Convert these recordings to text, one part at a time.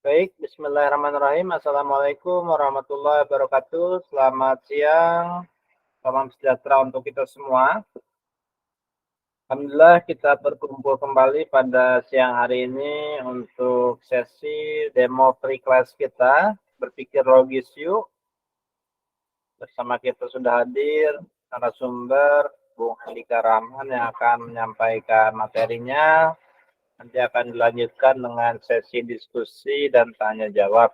Baik, bismillahirrahmanirrahim. Assalamualaikum warahmatullahi wabarakatuh. Selamat siang, salam sejahtera untuk kita semua. Alhamdulillah kita berkumpul kembali pada siang hari ini untuk sesi demo free class kita, berpikir logis yuk. Bersama kita sudah hadir narasumber Bung Andika Rahman yang akan menyampaikan materinya. Nanti akan dilanjutkan dengan sesi diskusi dan tanya jawab.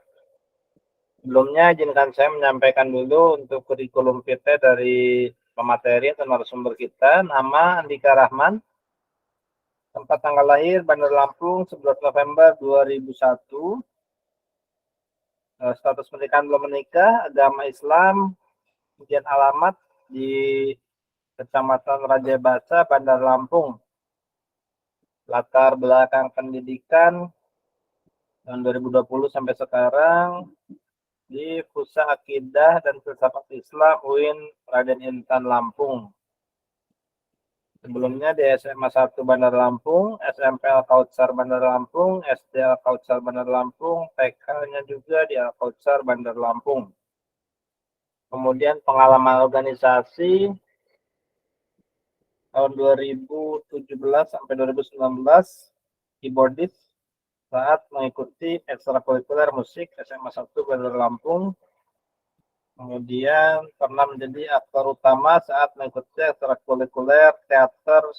Sebelumnya izinkan saya menyampaikan dulu untuk kurikulum kita dari pemateri atau narasumber kita. Nama Andika Rahman, tempat tanggal lahir Bandar Lampung 11 November 2001, status pernikahan belum menikah, agama Islam, kemudian alamat di Kecamatan Raja Basa, Bandar Lampung. Latar belakang pendidikan tahun 2020 sampai sekarang di Pusat Akidah dan Filsafat Islam UIN Raden Intan Lampung. Sebelumnya di SMA 1 Bandar Lampung, SMP Al-Kautsar Bandar Lampung, SD Al-Kautsar Bandar Lampung, TK-nya juga di Al-Kautsar Bandar Lampung. Kemudian pengalaman organisasi tahun 2017 sampai 2019, keyboardist saat mengikuti ekstrakurikuler musik SMA 1 Bandar Lampung. Kemudian pernah menjadi aktor utama saat mengikuti ekstrakurikuler teater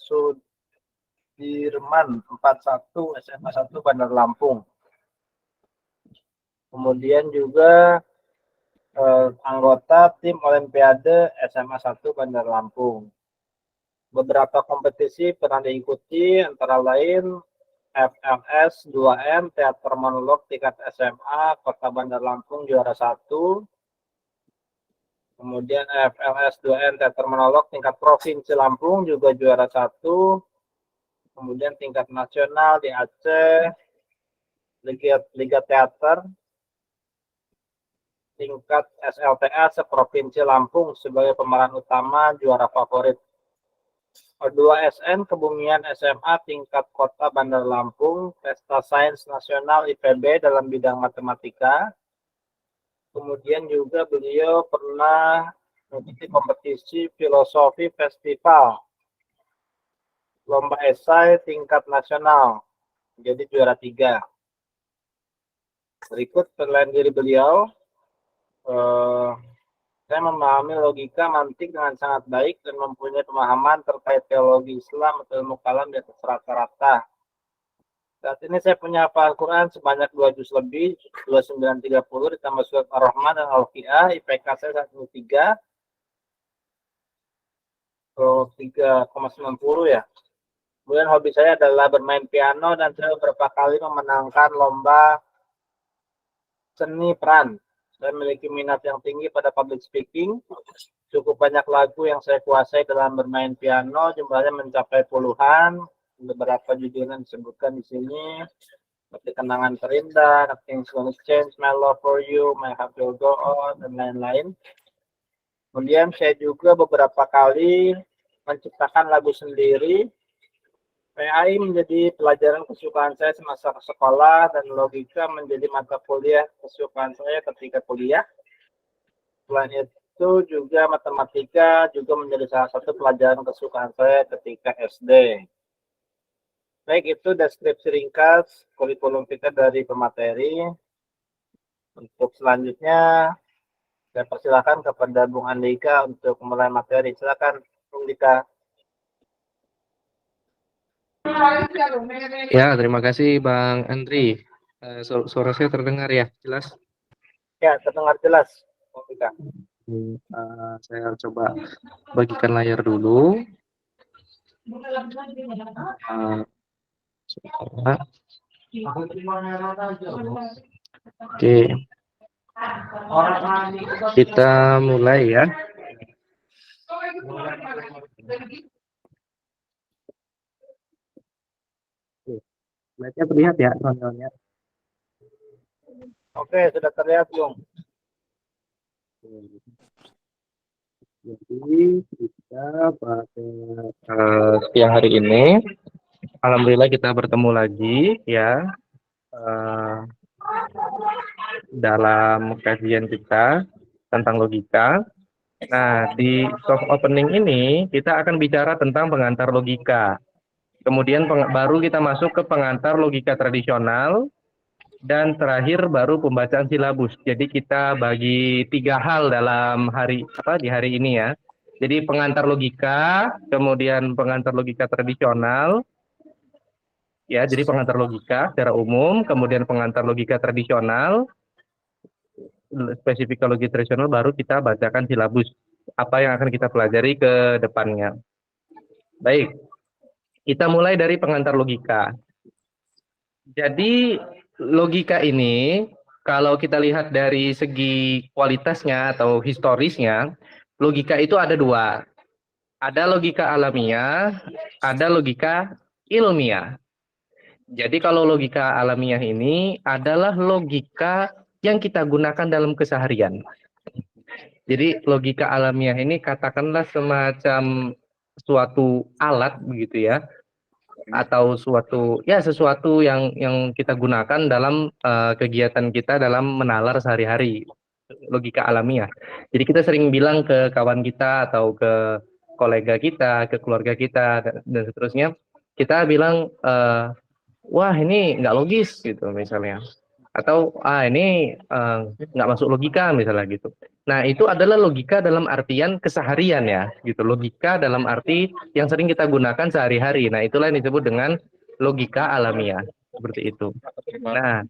Sudirman 41 SMA 1 Bandar Lampung. Kemudian juga anggota tim Olimpiade SMA 1 Bandar Lampung. Beberapa kompetisi pernah diikuti antara lain FLS 2M Teater Monolog tingkat SMA Kota Bandar Lampung juara 1. Kemudian FLS 2N Teater Monolog tingkat Provinsi Lampung juga juara 1. Kemudian tingkat nasional di Aceh, Liga Teater, tingkat SLTA seprovinsi Lampung sebagai pemeran utama juara favorit. O2SN Kebumian SMA tingkat Kota Bandar Lampung, Pesta Sains Nasional IPB dalam bidang matematika. Kemudian juga beliau pernah mengikuti kompetisi filosofi festival lomba esai tingkat nasional, jadi juara 3. Berikut penilaian diri beliau. Saya memahami logika mantik dengan sangat baik dan mempunyai pemahaman terkait teologi Islam atau ilmu kalam di atas rata-rata. Saat ini saya punya hafal Al-Quran sebanyak 2 juz lebih, 2930 ditambah surat Ar-Rahman dan Al-Qiyah. IPK saya saat ini 3,90 ya. Kemudian hobi saya adalah bermain piano dan saya beberapa kali memenangkan lomba seni peran. Saya memiliki minat yang tinggi pada public speaking. Cukup banyak lagu yang saya kuasai dalam bermain piano, jumlahnya mencapai puluhan. Beberapa judulnya disebutkan di sini, seperti Kenangan Terindah, Nothing's Gonna Change, My Love for You, My Heart Will Go On, dan lain-lain. Kemudian saya juga beberapa kali menciptakan lagu sendiri. PAI menjadi pelajaran kesukaan saya semasa sekolah dan logika menjadi mata kuliah kesukaan saya ketika kuliah. Selain itu juga matematika juga menjadi salah satu pelajaran kesukaan saya ketika SD. Baik, itu deskripsi ringkas kurikulum kita dari pemateri. Untuk selanjutnya saya persilakan kepada Bung Andika untuk memulai materi. Silakan Bung Andika. Ya, terima kasih Bang Andri. Suara saya terdengar ya, jelas? Ya, terdengar jelas, Bung Andika. Saya coba bagikan layar dulu. Oke, kita mulai ya. Slide-nya terlihat ya, teman-teman. Oke, sudah terlihat Bung. Jadi kita pada siang hari ini, alhamdulillah kita bertemu lagi ya. dalam kajian kita tentang logika. Nah, di soft opening ini kita akan bicara tentang pengantar logika. Kemudian baru kita masuk ke pengantar logika tradisional, dan terakhir baru pembacaan silabus. Jadi kita bagi 3 hal dalam di hari ini ya. Jadi pengantar logika, kemudian pengantar logika tradisional, ya. Jadi pengantar logika secara umum, kemudian pengantar logika tradisional, spesifik logika tradisional, baru kita bacakan silabus apa yang akan kita pelajari ke depannya. Baik, kita mulai dari pengantar logika. Jadi logika ini kalau kita lihat dari segi kualitasnya atau historisnya, logika itu ada 2. Ada logika alamiah, ada logika ilmiah. Jadi kalau logika alamiah ini adalah logika yang kita gunakan dalam keseharian. Jadi logika alamiah ini katakanlah semacam suatu alat begitu ya, atau sesuatu yang kita gunakan dalam kegiatan kita dalam menalar sehari-hari. Logika alamiah. Jadi kita sering bilang ke kawan kita atau ke kolega kita, ke keluarga kita dan seterusnya, kita bilang wah ini nggak logis gitu misalnya, atau ini nggak masuk logika misalnya gitu. Nah itu adalah logika dalam artian keseharian ya gitu, logika dalam arti yang sering kita gunakan sehari-hari. Nah itulah yang disebut dengan logika alamiah, seperti itu. Nah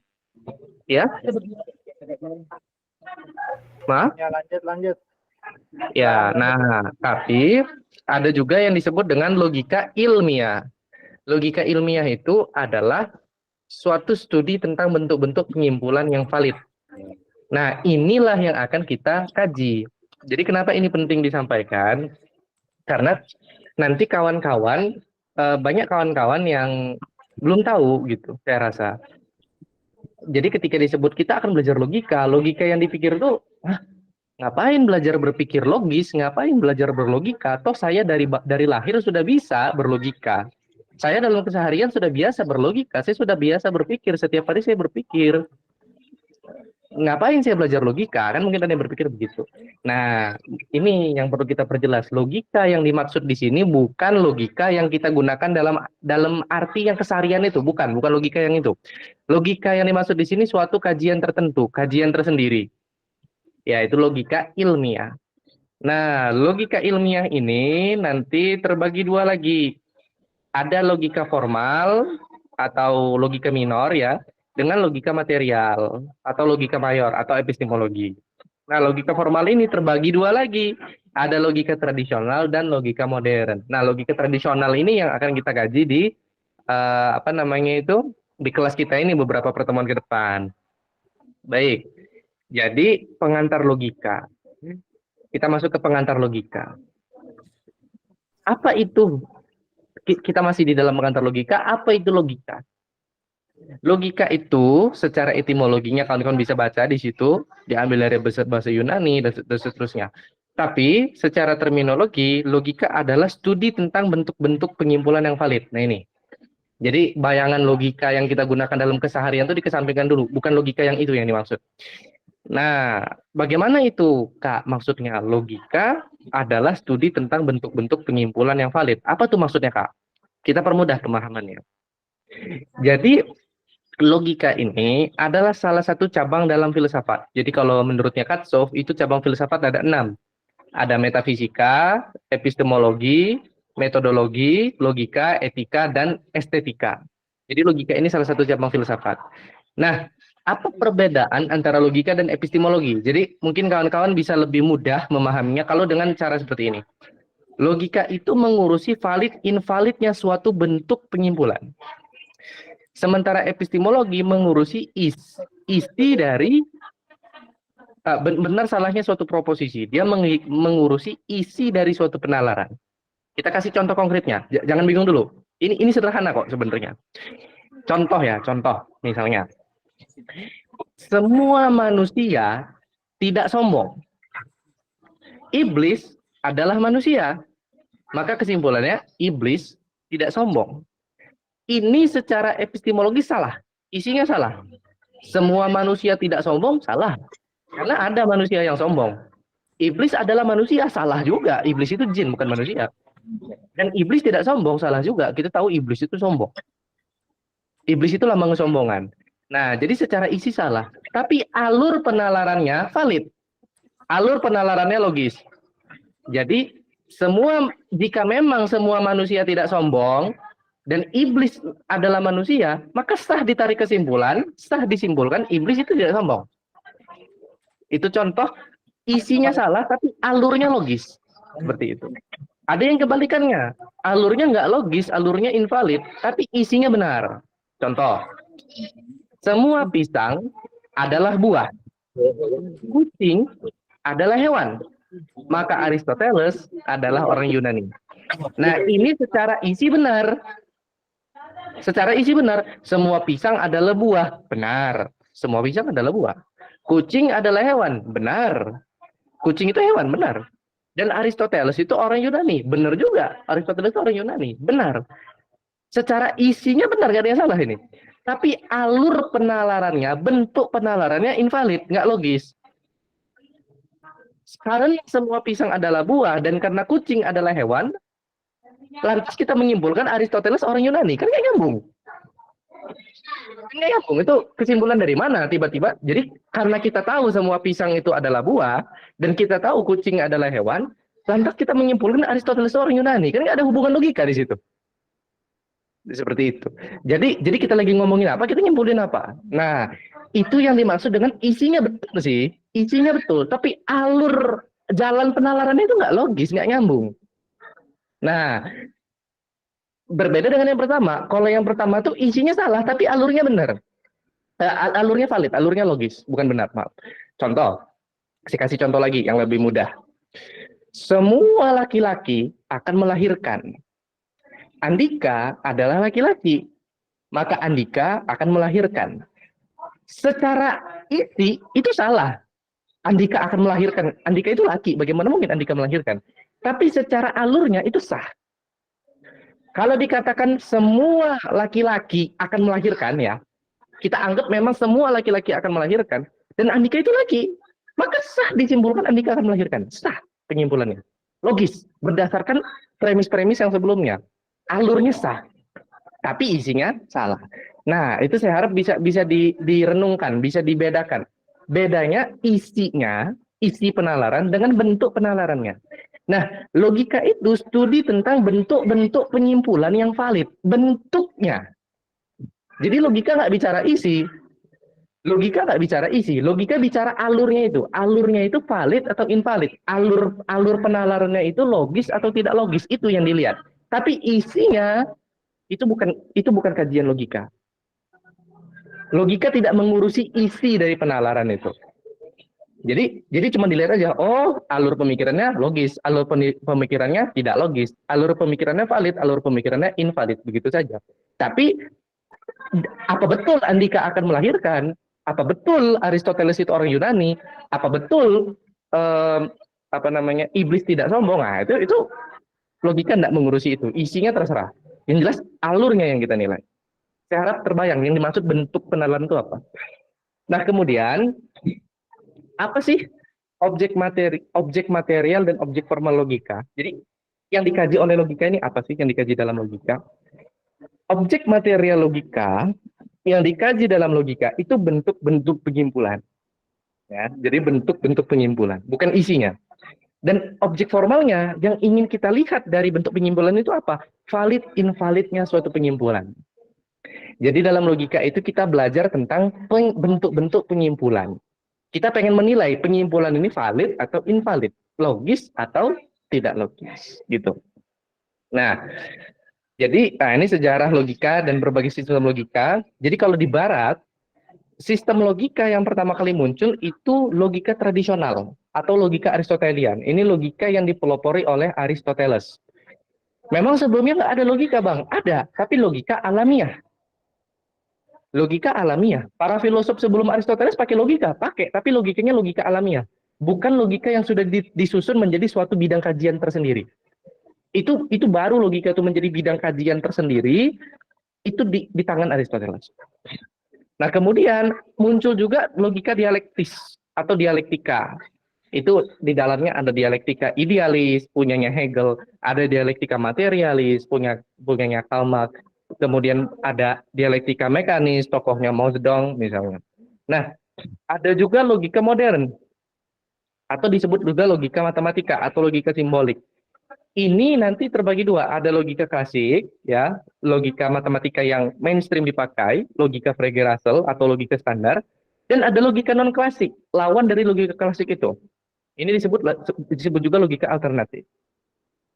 ya, maaf Ya, lanjut. ya. Nah tapi ada juga yang disebut dengan logika ilmiah. Logika ilmiah itu adalah suatu studi tentang bentuk-bentuk penyimpulan yang valid. Nah, inilah yang akan kita kaji. Jadi kenapa ini penting disampaikan? Karena nanti banyak kawan-kawan yang belum tahu gitu, saya rasa. Jadi ketika disebut kita akan belajar logika, logika yang dipikir tuh, ngapain belajar berpikir logis, ngapain belajar berlogika, toh saya dari lahir sudah bisa berlogika. Saya dalam keseharian sudah biasa berlogika, saya sudah biasa berpikir, setiap hari saya berpikir. Ngapain saya belajar logika? Kan mungkin ada yang berpikir begitu. Nah, ini yang perlu kita perjelas. Logika yang dimaksud di sini bukan logika yang kita gunakan dalam arti yang keseharian itu, bukan logika yang itu. Logika yang dimaksud di sini suatu kajian tertentu, kajian tersendiri. Yaitu logika ilmiah. Nah, logika ilmiah ini nanti terbagi 2 lagi. Ada logika formal atau logika minor ya, dengan logika material atau logika mayor atau epistemologi. Nah, logika formal ini terbagi 2 lagi. Ada logika tradisional dan logika modern. Nah, logika tradisional ini yang akan kita kaji di di kelas kita ini beberapa pertemuan ke depan. Baik. Jadi pengantar logika. Kita masuk ke pengantar logika. Apa itu? Kita masih di dalam pengantar logika. Apa itu logika? Logika itu secara etimologinya kawan-kawan bisa baca di situ, diambil dari bahasa Yunani dan seterusnya. Tapi secara terminologi, logika adalah studi tentang bentuk-bentuk penyimpulan yang valid. Nah ini. Jadi bayangan logika yang kita gunakan dalam keseharian itu dikesampingkan dulu, bukan logika yang itu yang dimaksud. Nah, bagaimana itu, Kak? Maksudnya logika adalah studi tentang bentuk-bentuk penyimpulan yang valid. Apa tuh maksudnya, Kak? Kita permudah pemahamannya. Jadi logika ini adalah salah satu cabang dalam filsafat. Jadi kalau menurutnya Katsof, itu cabang filsafat ada 6. Ada metafisika, epistemologi, metodologi, logika, etika, dan estetika. Jadi logika ini salah satu cabang filsafat. Nah, apa perbedaan antara logika dan epistemologi? Jadi mungkin kawan-kawan bisa lebih mudah memahaminya kalau dengan cara seperti ini. Logika itu mengurusi valid invalidnya suatu bentuk penyimpulan. Sementara epistemologi mengurusi isi dari benar salahnya suatu proposisi. Dia mengurusi isi dari suatu penalaran. Kita kasih contoh konkretnya. Jangan bingung dulu. Ini sederhana kok sebenarnya. Contoh misalnya. Semua manusia tidak sombong. Iblis adalah manusia. Maka kesimpulannya iblis tidak sombong. Ini secara epistemologi salah. Isinya salah. Semua manusia tidak sombong, salah. Karena ada manusia yang sombong. Iblis adalah manusia, salah juga. Iblis itu jin, bukan manusia. Dan iblis tidak sombong, salah juga. Kita tahu iblis itu sombong. Iblis itu lambang kesombongan. Nah, jadi secara isi salah. Tapi alur penalarannya valid. Alur penalarannya logis. Jadi, jika memang semua manusia tidak sombong, dan iblis adalah manusia, maka sah ditarik kesimpulan, sah disimpulkan iblis itu tidak sombong. Itu contoh, isinya salah, tapi alurnya logis. Seperti itu. Ada yang kebalikannya, alurnya nggak logis, alurnya invalid, tapi isinya benar. Contoh, semua pisang adalah buah, kucing adalah hewan, maka Aristoteles adalah orang Yunani. Nah, ini secara isi benar. Secara isi benar, semua pisang adalah buah, benar. Semua pisang adalah buah. Kucing adalah hewan, benar. Kucing itu hewan, benar. Dan Aristoteles itu orang Yunani, benar juga. Aristoteles itu orang Yunani, benar. Secara isinya benar, gak ada yang salah ini. Tapi alur penalarannya, bentuk penalarannya invalid, nggak logis. Sekarang semua pisang adalah buah, dan karena kucing adalah hewan, lantas kita menyimpulkan Aristoteles orang Yunani, kan nggak nyambung. Nggak nyambung, itu kesimpulan dari mana tiba-tiba? Jadi karena kita tahu semua pisang itu adalah buah, dan kita tahu kucing adalah hewan, lantas kita menyimpulkan Aristoteles orang Yunani, kan nggak ada hubungan logika di situ. Seperti itu. Jadi kita lagi ngomongin apa, kita nyimpulin apa. Nah, itu yang dimaksud dengan isinya betul sih, isinya betul, tapi alur jalan penalarannya itu nggak logis, nggak nyambung. Nah, berbeda dengan yang pertama. Kalau yang pertama tuh isinya salah, tapi alurnya benar. Alurnya valid, alurnya logis, bukan benar, maaf. Contoh, saya kasih contoh lagi yang lebih mudah. Semua laki-laki akan melahirkan. Andika adalah laki-laki, maka Andika akan melahirkan. Secara isi itu salah. Andika akan melahirkan. Andika itu laki, bagaimana mungkin Andika melahirkan? Tapi secara alurnya itu sah. Kalau dikatakan semua laki-laki akan melahirkan, ya, kita anggap memang semua laki-laki akan melahirkan, dan Andika itu laki, maka sah disimpulkan Andika akan melahirkan. Sah penyimpulannya. Logis, berdasarkan premis-premis yang sebelumnya. Alurnya sah, tapi isinya salah. Nah, itu saya harap bisa direnungkan, bisa dibedakan. Bedanya isinya, isi penalaran dengan bentuk penalarannya. Nah, logika itu studi tentang bentuk-bentuk penyimpulan yang valid, bentuknya. Jadi logika nggak bicara isi. Logika nggak bicara isi, logika bicara alurnya itu. Alurnya itu valid atau invalid. Alur penalarannya itu logis atau tidak logis, itu yang dilihat. Tapi isinya itu bukan kajian logika. Logika tidak mengurusi isi dari penalaran itu. Jadi cuma dilihat aja, oh, alur pemikirannya logis, alur pemikirannya tidak logis, alur pemikirannya valid, alur pemikirannya invalid, begitu saja. Tapi apa betul Andika akan melahirkan? Apa betul Aristoteles itu orang Yunani? Apa betul iblis tidak sombong? Nah, itu logika tidak mengurusi itu, isinya terserah. Yang jelas alurnya yang kita nilai. Saya harap terbayang yang dimaksud bentuk penalaran itu apa. Nah, kemudian apa sih objek material dan objek formal logika? Jadi yang dikaji oleh logika ini apa sih yang dikaji dalam logika? Objek material logika yang dikaji dalam logika itu bentuk-bentuk penyimpulan. Ya, jadi bentuk-bentuk penyimpulan, bukan isinya. Dan objek formalnya yang ingin kita lihat dari bentuk penyimpulan itu apa? Valid invalidnya suatu penyimpulan. Jadi dalam logika itu kita belajar tentang bentuk-bentuk penyimpulan. Kita pengen menilai penyimpulan ini valid atau invalid, logis atau tidak logis, gitu. Nah, jadi ini sejarah logika dan berbagai sistem logika. Jadi kalau di Barat, sistem logika yang pertama kali muncul itu logika tradisional atau logika Aristotelian. Ini logika yang dipelopori oleh Aristoteles. Memang sebelumnya nggak ada logika, Bang. Ada, tapi logika alamiah. Logika alamiah. Para filosof sebelum Aristoteles pakai logika, tapi logikanya logika alamiah. Bukan logika yang sudah disusun menjadi suatu bidang kajian tersendiri. Itu baru logika itu menjadi bidang kajian tersendiri, itu di tangan Aristoteles. Nah, kemudian muncul juga logika dialektis atau dialektika. Itu di dalamnya ada dialektika idealis, punyanya Hegel, ada dialektika materialis, punyanya Karl Marx, kemudian ada dialektika mekanis, tokohnya Mao Zedong misalnya. Nah, ada juga logika modern, atau disebut juga logika matematika atau logika simbolik. Ini nanti terbagi dua, ada logika klasik, ya, logika matematika yang mainstream dipakai, logika Frege-Russell atau logika standar, dan ada logika non klasik, lawan dari logika klasik itu. Ini disebut juga logika alternatif.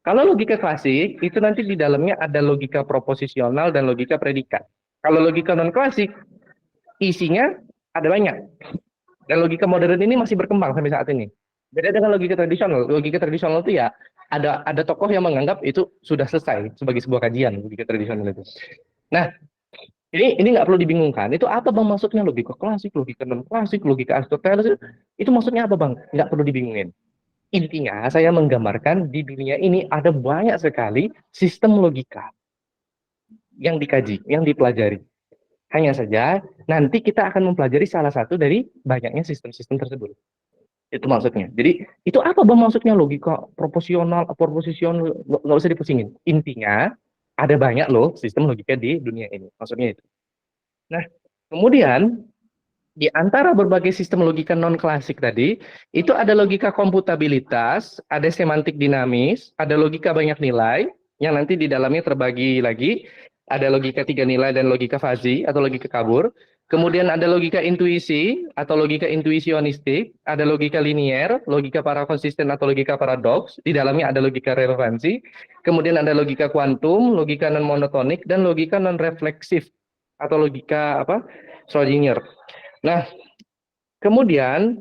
Kalau logika klasik, itu nanti di dalamnya ada logika proposisional dan logika predikat. Kalau logika non klasik, isinya ada banyak. Dan logika modern ini masih berkembang sampai saat ini. Beda dengan logika tradisional. Logika tradisional itu ya ada tokoh yang menganggap itu sudah selesai sebagai sebuah kajian logika tradisional itu. Nah, ini nggak perlu dibingungkan. Itu apa bang maksudnya logika klasik, logika non klasik, logika Aristoteles itu maksudnya apa bang? Nggak perlu dibingungin. Intinya saya menggambarkan di dunia ini ada banyak sekali sistem logika yang dikaji, yang dipelajari. Hanya saja nanti kita akan mempelajari salah satu dari banyaknya sistem-sistem tersebut. Itu maksudnya. Jadi itu apa bang maksudnya logika proporsional, proposisional, nggak usah dipusingin. Intinya ada banyak loh sistem logika di dunia ini. Maksudnya itu. Nah, kemudian di antara berbagai sistem logika non klasik tadi, itu ada logika komputabilitas, ada semantik dinamis, ada logika banyak nilai, yang nanti di dalamnya terbagi lagi, ada logika tiga nilai dan logika fazi atau logika kabur. Kemudian ada logika intuisi atau logika intuisionistik, ada logika linier, logika parakonsisten atau logika paradoks, di dalamnya ada logika relevansi, kemudian ada logika kuantum, logika non monotonik, dan logika non refleksif atau logika apa? Schrödinger. Nah, kemudian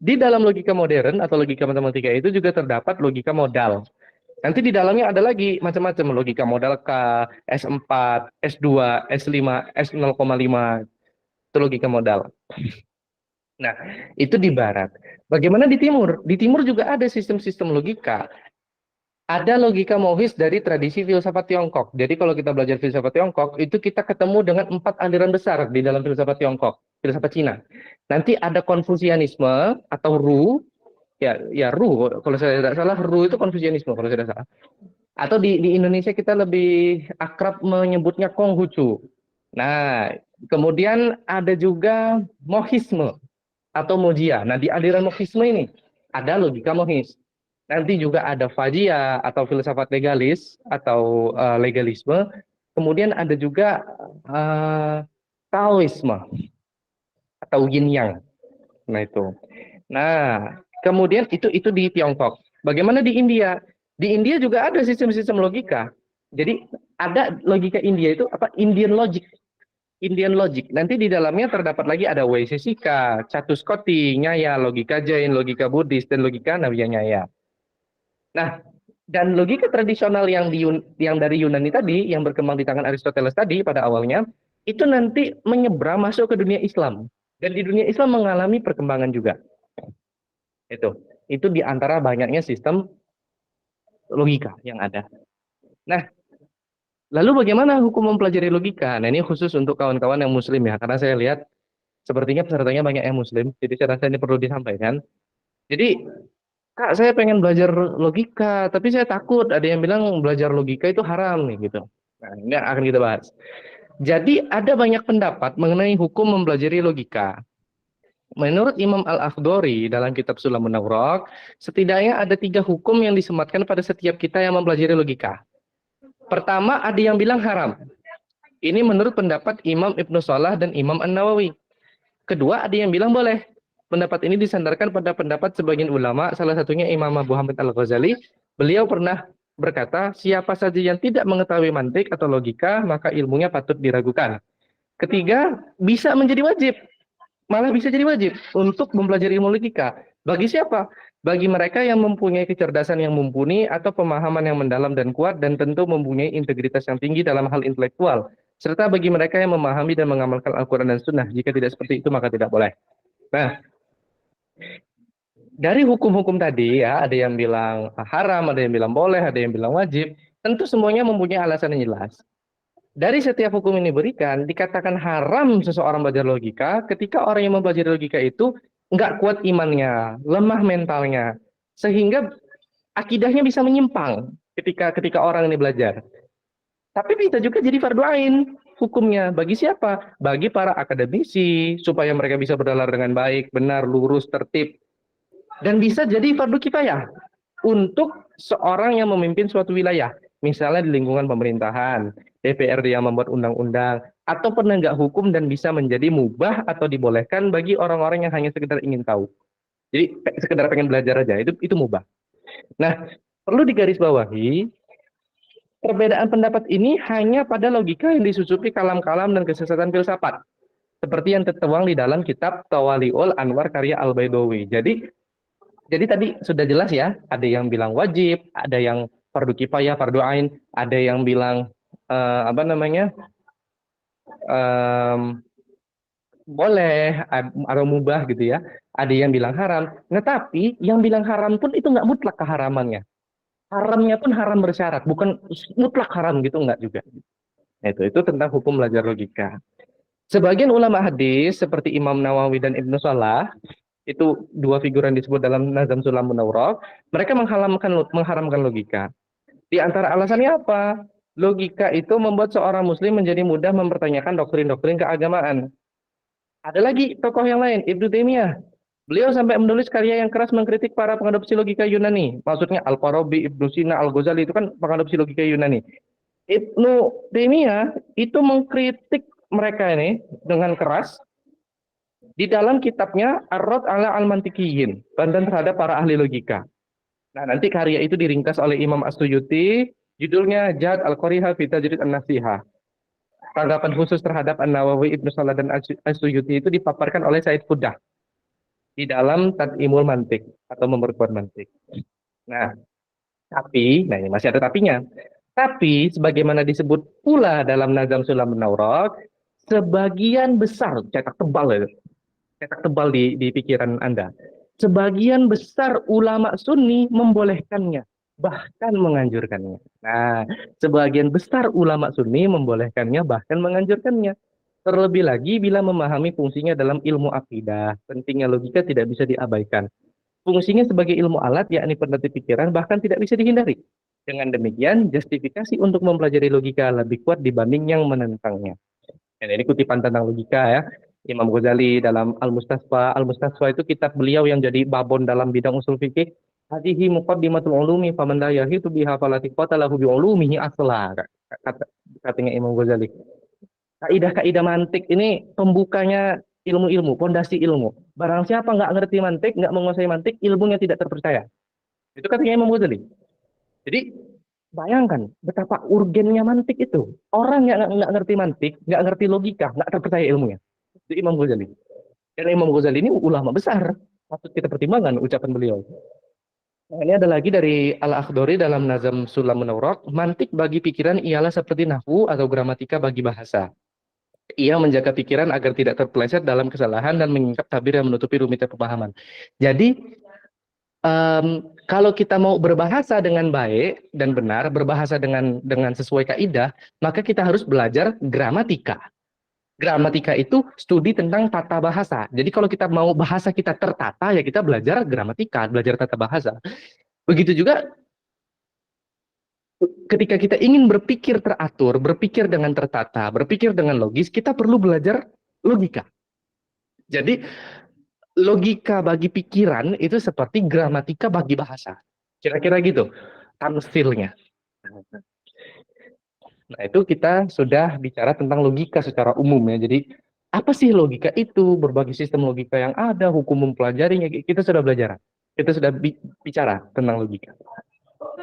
di dalam logika modern atau logika matematika itu juga terdapat logika modal. Nanti di dalamnya ada lagi macam-macam logika modal K, S4, S2, S5, S0,5 itu logika modal. Nah, itu di barat. Bagaimana di timur? Di timur juga ada sistem-sistem logika. Ada logika mohis dari tradisi filsafat Tiongkok. Jadi kalau kita belajar filsafat Tiongkok, itu kita ketemu dengan 4 aliran besar di dalam filsafat Tiongkok, filsafat Cina. Nanti ada Konfusianisme atau Ru, ya Ru, kalau saya tidak salah, Ru itu Konfusianisme kalau saya tidak salah. Atau di Indonesia kita lebih akrab menyebutnya Konghucu. Nah, kemudian ada juga Mohisme atau Mojia. Nah, di aliran Mohisme ini ada logika mohis. Nanti juga ada fajia atau filsafat legalis atau legalisme. Kemudian ada juga Taoisme atau yin yang. Nah itu. Nah, kemudian itu di Tiongkok. Bagaimana di India? Di India juga ada sistem-sistem logika. Jadi ada logika India itu apa? Indian logic. Indian logic. Nanti di dalamnya terdapat lagi ada Vaisesika, Catuskoti, Nyaya, logika Jain, logika Buddhis, dan logika Navya-Nyaya. Nah, dan logika tradisional yang dari Yunani tadi, yang berkembang di tangan Aristoteles tadi pada awalnya, itu nanti menyeberang masuk ke dunia Islam. Dan di dunia Islam mengalami perkembangan juga. Itu di antara banyaknya sistem logika yang ada. Nah, lalu bagaimana hukum mempelajari logika? Nah, ini khusus untuk kawan-kawan yang muslim ya, karena saya lihat sepertinya pesertanya banyak yang muslim, jadi saya rasa ini perlu disampaikan. Jadi, Kak, saya pengen belajar logika, tapi saya takut ada yang bilang belajar logika itu haram nih gitu. Nah, ini akan kita bahas. Jadi ada banyak pendapat mengenai hukum mempelajari logika. Menurut Imam Al-Akhdari dalam kitab Sulamun Nawraq, setidaknya ada 3 hukum yang disematkan pada setiap kita yang mempelajari logika. Pertama, ada yang bilang haram. Ini menurut pendapat Imam Ibnu Salah dan Imam An-Nawawi. Kedua, ada yang bilang boleh. Pendapat ini disandarkan pada pendapat sebagian ulama, salah satunya Imam Abu Hamid Al-Ghazali. Beliau pernah berkata, siapa saja yang tidak mengetahui mantik atau logika, maka ilmunya patut diragukan. Ketiga, bisa menjadi wajib. Malah bisa jadi wajib untuk mempelajari ilmu logika. Bagi siapa? Bagi mereka yang mempunyai kecerdasan yang mumpuni atau pemahaman yang mendalam dan kuat, dan tentu mempunyai integritas yang tinggi dalam hal intelektual. Serta bagi mereka yang memahami dan mengamalkan Al-Quran dan Sunnah. Jika tidak seperti itu, maka tidak boleh. Nah, dari hukum-hukum tadi ya, ada yang bilang haram, ada yang bilang boleh, ada yang bilang wajib. Tentu semuanya mempunyai alasan yang jelas. dari setiap hukum ini berikan, dikatakan haram seseorang belajar logika ketika orang yang mempelajari logika itu nggak kuat imannya, lemah mentalnya, sehingga akidahnya bisa menyimpang ketika orang ini belajar. Tapi bisa juga jadi fardu ain hukumnya. Bagi siapa? Bagi para akademisi, supaya mereka bisa berdalar dengan baik, benar, lurus, tertib. Dan bisa jadi fardu kifayah untuk seorang yang memimpin suatu wilayah. Misalnya di lingkungan pemerintahan, DPRD yang membuat undang-undang, atau penegak hukum dan bisa menjadi mubah atau dibolehkan bagi orang-orang yang hanya sekedar ingin tahu. Jadi sekedar pengen belajar aja, itu mubah. Nah, perlu digarisbawahi, perbedaan pendapat ini hanya pada logika yang disusupi kalam-kalam dan kesesatan filsafat. Seperti yang tertuang di dalam kitab Tawali'ul Anwar karya Al-Baidawi. Jadi tadi sudah jelas ya, ada yang bilang wajib, ada yang fardu kifayah, fardu ain, ada yang bilang apa namanya boleh atau mubah gitu ya. Ada yang bilang haram. Nah, tapi yang bilang haram pun itu nggak mutlak keharamannya. Haramnya pun haram bersyarat, bukan mutlak haram gitu nggak juga. Nah, itu tentang hukum belajar logika. Sebagian ulama hadis seperti Imam Nawawi dan Ibnu Salah, itu dua figur yang disebut dalam Nazam Sulamun Nawraq, mereka mengharamkan logika. Di antara alasannya apa? Logika itu membuat seorang muslim menjadi mudah mempertanyakan doktrin-doktrin keagamaan. Ada lagi tokoh yang lain, Ibnu Taimiyah. Beliau sampai menulis karya yang keras mengkritik para pengadopsi logika Yunani. Maksudnya Al-Farabi, Ibnu Sina, Al-Ghazali itu kan pengadopsi logika Yunani. Ibnu Taimiyah itu mengkritik mereka ini dengan keras di dalam kitabnya Ar-Rad ala Al-Mantiqiyin, bantahan terhadap para ahli logika. Nah, nanti karya itu diringkas oleh Imam As-Suyuti, judulnya Jad Al-Qariha fi Tajrid An-Nasiha. Tanggapan khusus terhadap An-Nawawi, Ibnu Salah, dan As-Suyuti itu dipaparkan oleh Said Qudah di dalam Tad'imul Mantiq atau memperkuat mantik. Nah, ini masih ada tapinya. Tapi, sebagaimana disebut pula dalam Nazam Sulamun Nawraq, sebagian besar, cetak tebal di pikiran Anda, sebagian besar ulama sunni membolehkannya, bahkan menganjurkannya. Nah, sebagian besar ulama sunni membolehkannya, bahkan menganjurkannya. Terlebih lagi bila memahami fungsinya dalam ilmu akidah, pentingnya logika tidak bisa diabaikan. Fungsinya sebagai ilmu alat, yakni penertib pikiran, bahkan tidak bisa dihindari. Dengan demikian, justifikasi untuk mempelajari logika lebih kuat dibanding yang menentangnya. Dan ini kutipan tentang logika ya. Imam Ghazali dalam Al-Mustasfa. Al-Mustasfa itu kitab beliau yang jadi babon dalam bidang usul fikih. Hadihi muqaddimatul ulumi faman la yahitu biha falati qatalahu bi ulumihi asla. Katanya Imam Ghazali. Kaidah-kaidah mantik ini pembukanya ilmu-ilmu, pondasi ilmu. Barang siapa nggak ngerti mantik, nggak menguasai mantik, ilmunya tidak terpercaya. Itu katanya Imam Ghazali. Jadi bayangkan betapa urgennya mantik itu. Orang yang nggak ngerti mantik, nggak ngerti logika, nggak terpercaya ilmunya. Itu Imam Ghazali. Dan Imam Ghazali ini ulama besar. Patut kita pertimbangkan ucapan beliau. Nah, ini ada lagi dari Al-Akhdari dalam Nazam Sulamun Nawraq. Mantik bagi pikiran ialah seperti nahwu atau gramatika bagi bahasa. Ia menjaga pikiran agar tidak terpeleset dalam kesalahan dan menyingkap tabir yang menutupi rumitnya pemahaman. Jadi, kalau kita mau berbahasa dengan baik dan benar, berbahasa dengan sesuai kaidah, maka kita harus belajar gramatika. Gramatika itu studi tentang tata bahasa. Jadi kalau kita mau bahasa kita tertata, ya kita belajar gramatika, belajar tata bahasa. Begitu juga ketika kita ingin berpikir teratur, berpikir dengan tertata, berpikir dengan logis, kita perlu belajar logika. Jadi, logika bagi pikiran itu seperti gramatika bagi bahasa. Kira-kira gitu, tamsilnya. Nah, itu kita sudah bicara tentang logika secara umum ya. Jadi, apa sih logika itu? Berbagai sistem logika yang ada, hukum mempelajarinya, kita sudah belajar. Kita sudah bicara tentang logika.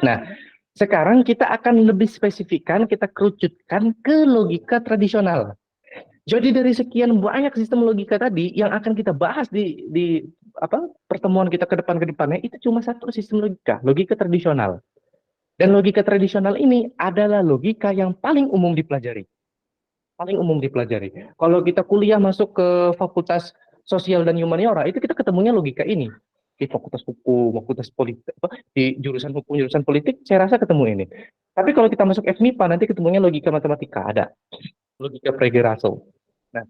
Nah, sekarang kita akan lebih spesifikkan, kita kerucutkan ke logika tradisional. Jadi dari sekian banyak sistem logika tadi yang akan kita bahas di pertemuan kita ke depannya itu cuma satu sistem logika, logika tradisional. Dan logika tradisional ini adalah logika yang paling umum dipelajari. Paling umum dipelajari. Kalau kita kuliah masuk ke Fakultas Sosial dan Humaniora, itu kita ketemunya logika ini. di fakultas hukum, fakultas politik, di jurusan hukum, jurusan politik, saya rasa ketemu ini. Tapi kalau kita masuk FMIPA, nanti ketemunya logika matematika, ada. Logika Frege-Russell. Nah,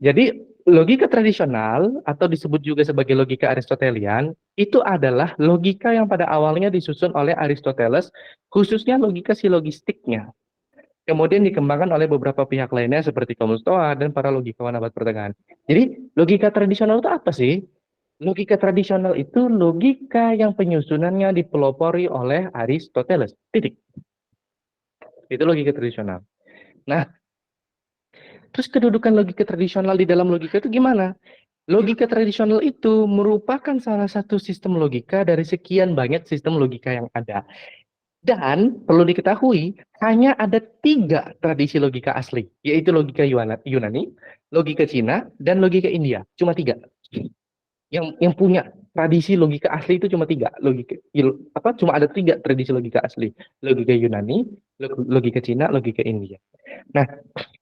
jadi logika tradisional atau disebut juga sebagai logika Aristotelian itu adalah logika yang pada awalnya disusun oleh Aristoteles, khususnya logika silogistiknya. Kemudian dikembangkan oleh beberapa pihak lainnya seperti kaum Stoa dan para logikawan abad pertengahan. Jadi logika tradisional itu apa sih? Logika tradisional itu logika yang penyusunannya dipelopori oleh Aristoteles. Titik. Itu logika tradisional. Nah, terus kedudukan logika tradisional di dalam logika itu gimana? Logika tradisional itu merupakan salah satu sistem logika dari sekian banyak sistem logika yang ada. Dan perlu diketahui, hanya ada 3 tradisi logika asli, yaitu logika Yunani, logika Cina, dan logika India. Cuma 3. Yang punya tradisi logika asli itu cuma 3. Cuma ada 3 tradisi logika asli. Logika Yunani, logika Cina, logika India. Nah,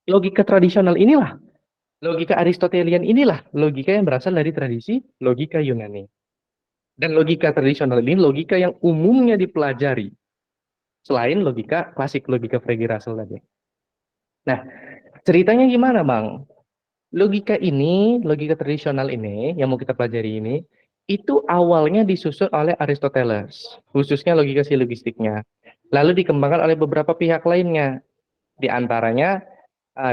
logika tradisional inilah, logika Aristotelian inilah logika yang berasal dari tradisi logika Yunani. Dan logika tradisional ini logika yang umumnya dipelajari selain logika klasik, logika Frege-Russell tadi. Nah, ceritanya gimana, Bang? Logika ini, logika tradisional ini, yang mau kita pelajari ini, itu awalnya disusun oleh Aristoteles, khususnya logika silogistiknya. Lalu dikembangkan oleh beberapa pihak lainnya. Di antaranya,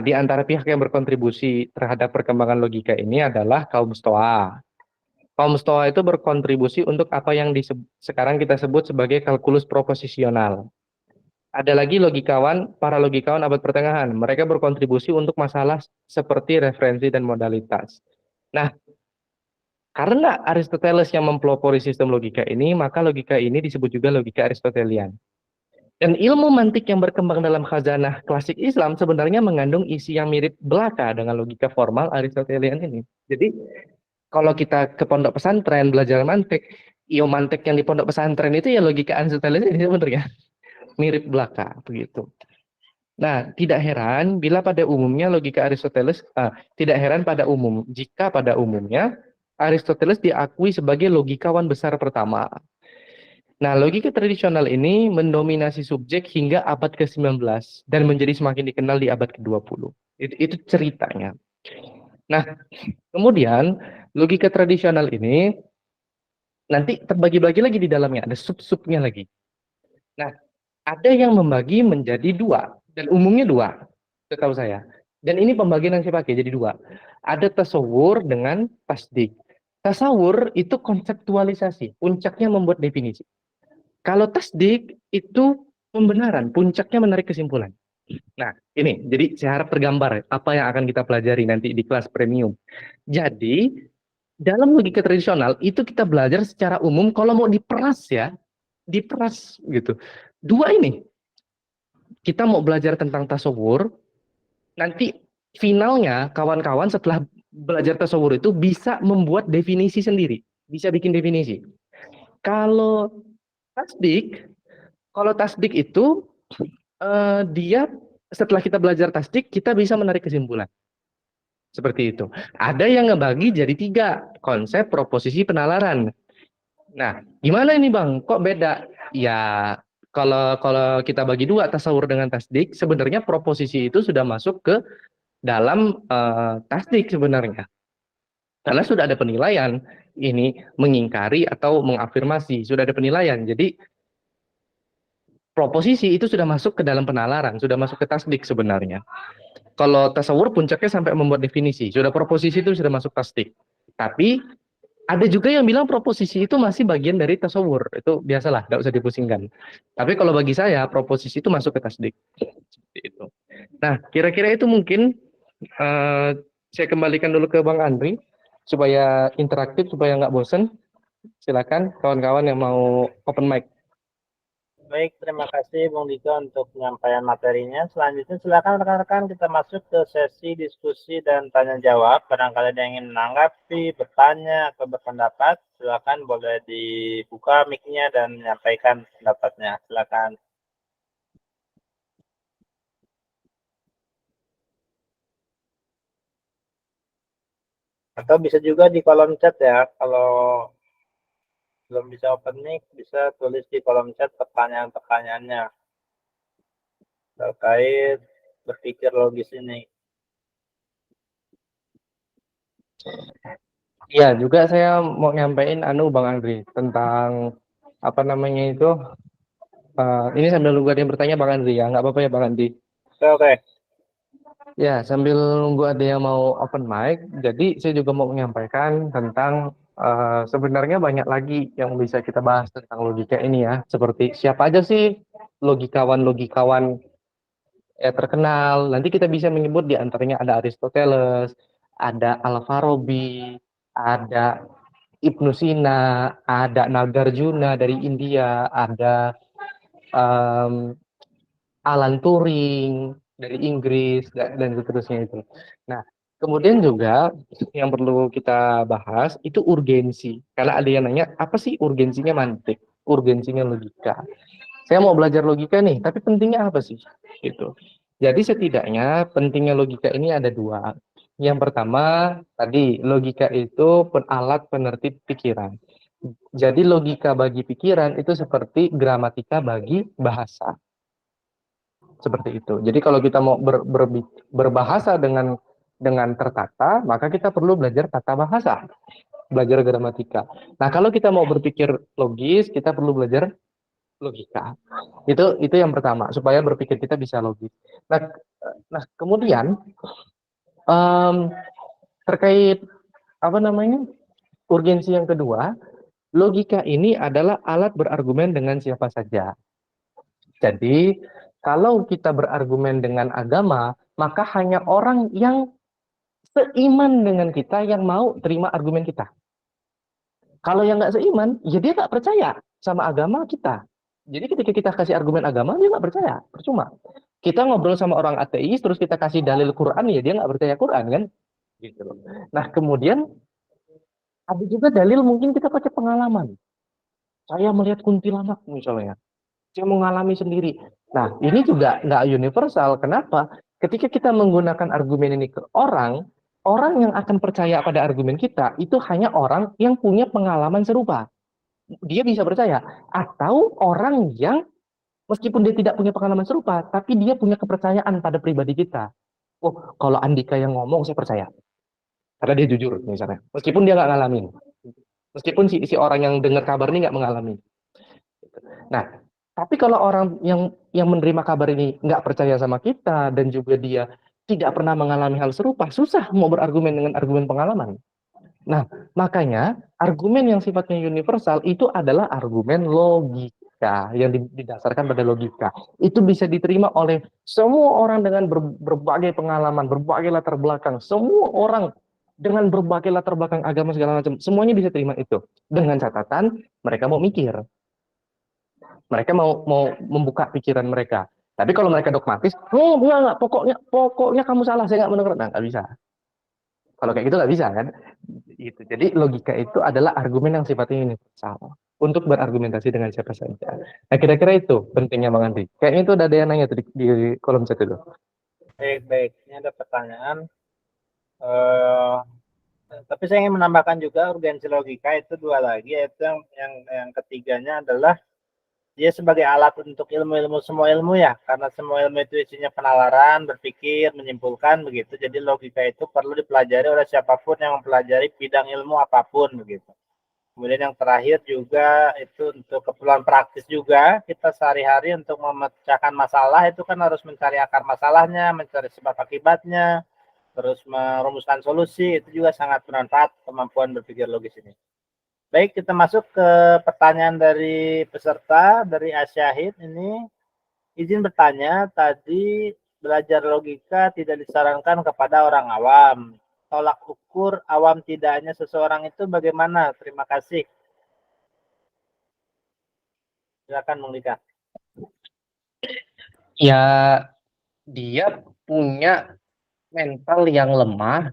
di antara pihak yang berkontribusi terhadap perkembangan logika ini adalah kaum Stoa. Kaum Stoa itu berkontribusi untuk apa yang sekarang kita sebut sebagai kalkulus proposisional. Ada lagi para logikawan abad pertengahan. Mereka berkontribusi untuk masalah seperti referensi dan modalitas. Nah, karena Aristoteles yang mempelopori sistem logika ini, maka logika ini disebut juga logika Aristotelian. Dan ilmu mantik yang berkembang dalam khazanah klasik Islam sebenarnya mengandung isi yang mirip belaka dengan logika formal Aristotelian ini. Jadi, kalau kita ke pondok pesantren belajar mantik, mantik yang di pondok pesantren itu ya logika Aristotelian ini sebenarnya mirip belaka begitu. Nah, tidak heran bila pada umumnya logika Aristoteles jika pada umumnya Aristoteles diakui sebagai logikawan besar pertama. Nah, logika tradisional ini mendominasi subjek hingga abad ke-19 dan menjadi semakin dikenal di abad ke-20. Itu ceritanya. Nah, kemudian logika tradisional ini nanti terbagi-bagi lagi di dalamnya, ada sub-subnya lagi. Nah, ada yang membagi menjadi 2, dan umumnya 2, setahu saya. Dan ini pembagian yang saya pakai jadi 2. Ada tasawur dengan tasdik. Tasawur itu konseptualisasi, puncaknya membuat definisi. Kalau tasdik itu pembenaran, puncaknya menarik kesimpulan. Nah, ini jadi saya harap tergambar apa yang akan kita pelajari nanti di kelas premium. Jadi, dalam logika tradisional itu kita belajar secara umum, kalau mau diperas gitu. 2 ini, kita mau belajar tentang tasawur, nanti finalnya kawan-kawan setelah belajar tasawur itu bisa membuat definisi sendiri, bisa bikin definisi. Kalau tasdik, itu dia setelah kita belajar tasdik, kita bisa menarik kesimpulan. Seperti itu. Ada yang ngebagi jadi 3, konsep, proposisi, penalaran. Nah, gimana ini Bang? Kok beda? Ya, kalau kita bagi 2, tasawur dengan tasdik, sebenarnya proposisi itu sudah masuk ke dalam tasdik sebenarnya. Karena sudah ada penilaian, ini mengingkari atau mengafirmasi, sudah ada penilaian. Jadi proposisi itu sudah masuk ke dalam penalaran, sudah masuk ke tasdik sebenarnya. Kalau tasawur puncaknya sampai membuat definisi, sudah proposisi itu sudah masuk tasdik. Tapi ada juga yang bilang proposisi itu masih bagian dari tasawur. Itu biasalah, tidak usah dipusingkan. Tapi kalau bagi saya, proposisi itu masuk ke tasdik. Seperti itu. Nah, kira-kira itu mungkin saya kembalikan dulu ke Bang Andri, supaya interaktif, supaya nggak bosen. Silakan kawan-kawan yang mau open mic. Baik, terima kasih Bung Dika untuk penyampaian materinya. Selanjutnya silakan rekan-rekan kita masuk ke sesi diskusi dan tanya jawab. Barangkali ada yang ingin menanggapi, bertanya, atau berpendapat, silakan boleh dibuka mic-nya dan menyampaikan pendapatnya. Silakan. Atau bisa juga di kolom chat ya, kalau belum bisa open mic, bisa tulis di kolom chat pertanyaan-pertanyaannya terkait berpikir logis ini. Iya, juga saya mau nyampein Bang Andri tentang apa namanya itu. Ini sambil nunggu ada yang bertanya Bang Andri ya, nggak apa-apa ya Bang Andri. Oke, oke. Ya, sambil nunggu ada yang mau open mic, jadi saya juga mau menyampaikan tentang sebenarnya banyak lagi yang bisa kita bahas tentang logika ini ya. Seperti siapa aja sih logikawan-logikawan terkenal. Nanti kita bisa menyebut di antaranya ada Aristoteles, ada Al-Farabi, ada Ibnu Sina, ada Nagarjuna dari India, ada em, Alan Turing dari Inggris dan seterusnya itu. Nah, kemudian juga yang perlu kita bahas itu urgensi. Karena ada yang nanya, apa sih urgensinya mantik? Urgensinya logika. Saya mau belajar logika nih, tapi pentingnya apa sih? Gitu. Jadi setidaknya pentingnya logika ini ada dua. Yang pertama, tadi logika itu alat penertib pikiran. Jadi logika bagi pikiran itu seperti gramatika bagi bahasa. Seperti itu. Jadi kalau kita mau berbahasa dengan tertata, maka kita perlu belajar tata bahasa, belajar gramatika. Nah, kalau kita mau berpikir logis, kita perlu belajar logika. Itu yang pertama, supaya berpikir kita bisa logis. Nah kemudian terkait apa namanya urgensi yang kedua, logika ini adalah alat berargumen dengan siapa saja. Jadi kalau kita berargumen dengan agama, maka hanya orang yang seiman dengan kita yang mau terima argumen kita. Kalau yang nggak seiman, ya dia nggak percaya sama agama kita. Jadi ketika kita kasih argumen agama, dia nggak percaya, percuma. Kita ngobrol sama orang ateis, terus kita kasih dalil Quran, ya dia nggak percaya Quran kan? Gitu loh. Nah kemudian ada juga dalil mungkin kita pakai pengalaman. Saya melihat kuntilanak misalnya, saya mengalami sendiri. Nah ini juga nggak universal. Kenapa? Ketika kita menggunakan argumen ini ke orang, orang yang akan percaya pada argumen kita itu hanya orang yang punya pengalaman serupa. Dia bisa percaya. Atau orang yang meskipun dia tidak punya pengalaman serupa, tapi dia punya kepercayaan pada pribadi kita. Oh, kalau Andika yang ngomong, saya percaya. Karena dia jujur, misalnya. Meskipun dia nggak ngalamin. Meskipun si orang yang dengar kabar ini nggak mengalami. Nah, tapi kalau orang yang menerima kabar ini nggak percaya sama kita, dan juga dia tidak pernah mengalami hal serupa, susah mau berargumen dengan argumen pengalaman. Nah, makanya argumen yang sifatnya universal itu adalah argumen logika yang didasarkan pada logika. Itu bisa diterima oleh semua orang dengan berbagai pengalaman, berbagai latar belakang. Semua orang dengan berbagai latar belakang agama segala macam, semuanya bisa terima itu. Dengan catatan mereka mau mikir. Mereka mau membuka pikiran mereka. Tapi kalau mereka dogmatis, oh enggak, pokoknya kamu salah, saya nggak mendengar. Nah, nggak bisa. Kalau kayak gitu nggak bisa kan? Gitu. Jadi logika itu adalah argumen yang sifatnya universal untuk berargumentasi dengan siapa saja. Nah kira-kira itu pentingnya Bang Andri. Kayaknya itu udah ada yang nanya tadi di kolom chat itu. Baik, baik. Ini ada pertanyaan. Eh, tapi saya ingin menambahkan juga urgensi logika itu dua lagi, yaitu yang ketiganya adalah dia sebagai alat untuk ilmu-ilmu, semua ilmu ya, karena semua ilmu itu isinya penalaran, berpikir, menyimpulkan begitu. Jadi logika itu perlu dipelajari oleh siapapun yang mempelajari bidang ilmu apapun begitu. Kemudian yang terakhir juga itu untuk keperluan praktis juga, kita sehari-hari untuk memecahkan masalah itu kan harus mencari akar masalahnya, mencari sebab akibatnya, terus merumuskan solusi, itu juga sangat bermanfaat kemampuan berpikir logis ini. Baik, kita masuk ke pertanyaan dari peserta, dari Asyahid ini. Izin bertanya, tadi belajar logika tidak disarankan kepada orang awam. Tolak ukur awam tidaknya seseorang itu bagaimana? Terima kasih. Silakan Bung Dika. Ya dia punya mental yang lemah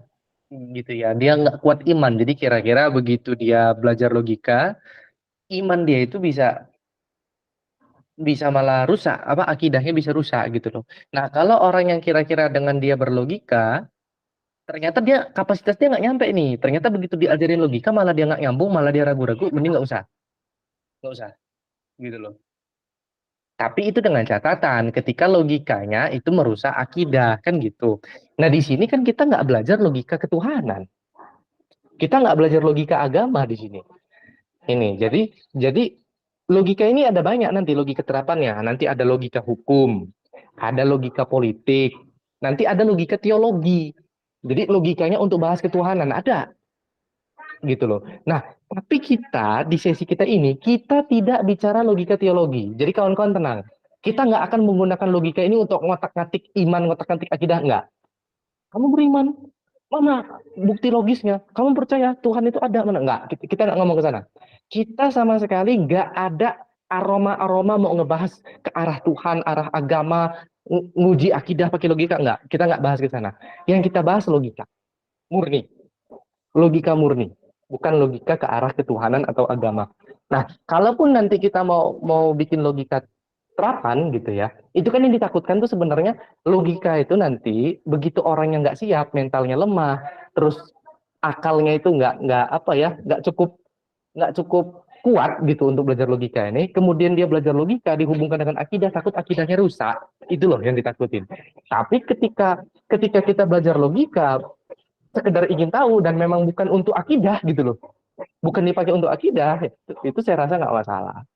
gitu ya. Dia nggak kuat iman. Jadi kira-kira begitu dia belajar logika, iman dia itu bisa malah rusak, apa akidahnya bisa rusak gitu loh. Nah, kalau orang yang kira-kira dengan dia berlogika, ternyata dia kapasitas dia nggak nyampe nih. Ternyata begitu diajarin logika malah dia nggak nyambung, malah dia ragu-ragu, mending nggak usah. nggak usah, gitu loh. Tapi itu dengan catatan ketika logikanya itu merusak akidah, kan gitu. Nah di sini kan kita nggak belajar logika ketuhanan, kita nggak belajar logika agama di sini. Ini jadi logika ini ada banyak nanti logika terapannya. Nanti ada logika hukum, ada logika politik, nanti ada logika teologi. Jadi logikanya untuk bahas ketuhanan ada gitu loh. Nah, tapi kita di sesi kita ini kita tidak bicara logika teologi. Jadi kawan-kawan tenang. Kita nggak akan menggunakan logika ini untuk ngotak-ngatik iman, ngotak-ngatik akidah, nggak. Kamu beriman, mana bukti logisnya? Kamu percaya Tuhan itu ada, mana? Nggak. Kita nggak ngomong ke sana. Kita sama sekali nggak ada aroma-aroma mau ngebahas ke arah Tuhan, arah agama, nguji akidah pakai logika, nggak. Kita nggak bahas ke sana. Yang kita bahas logika, murni. Logika murni. Bukan logika ke arah ketuhanan atau agama. Nah, kalaupun nanti kita mau bikin logika terapan gitu ya, itu kan yang ditakutkan tuh sebenarnya logika itu nanti begitu orang yang nggak siap, mentalnya lemah, terus akalnya itu nggak apa ya, nggak cukup kuat gitu untuk belajar logika ini, kemudian dia belajar logika dihubungkan dengan akidah, takut akidahnya rusak, itu loh yang ditakutin. Tapi ketika kita belajar logika sekedar ingin tahu dan memang bukan untuk akidah gitu loh, bukan dipakai untuk akidah, itu saya rasa nggak masalah.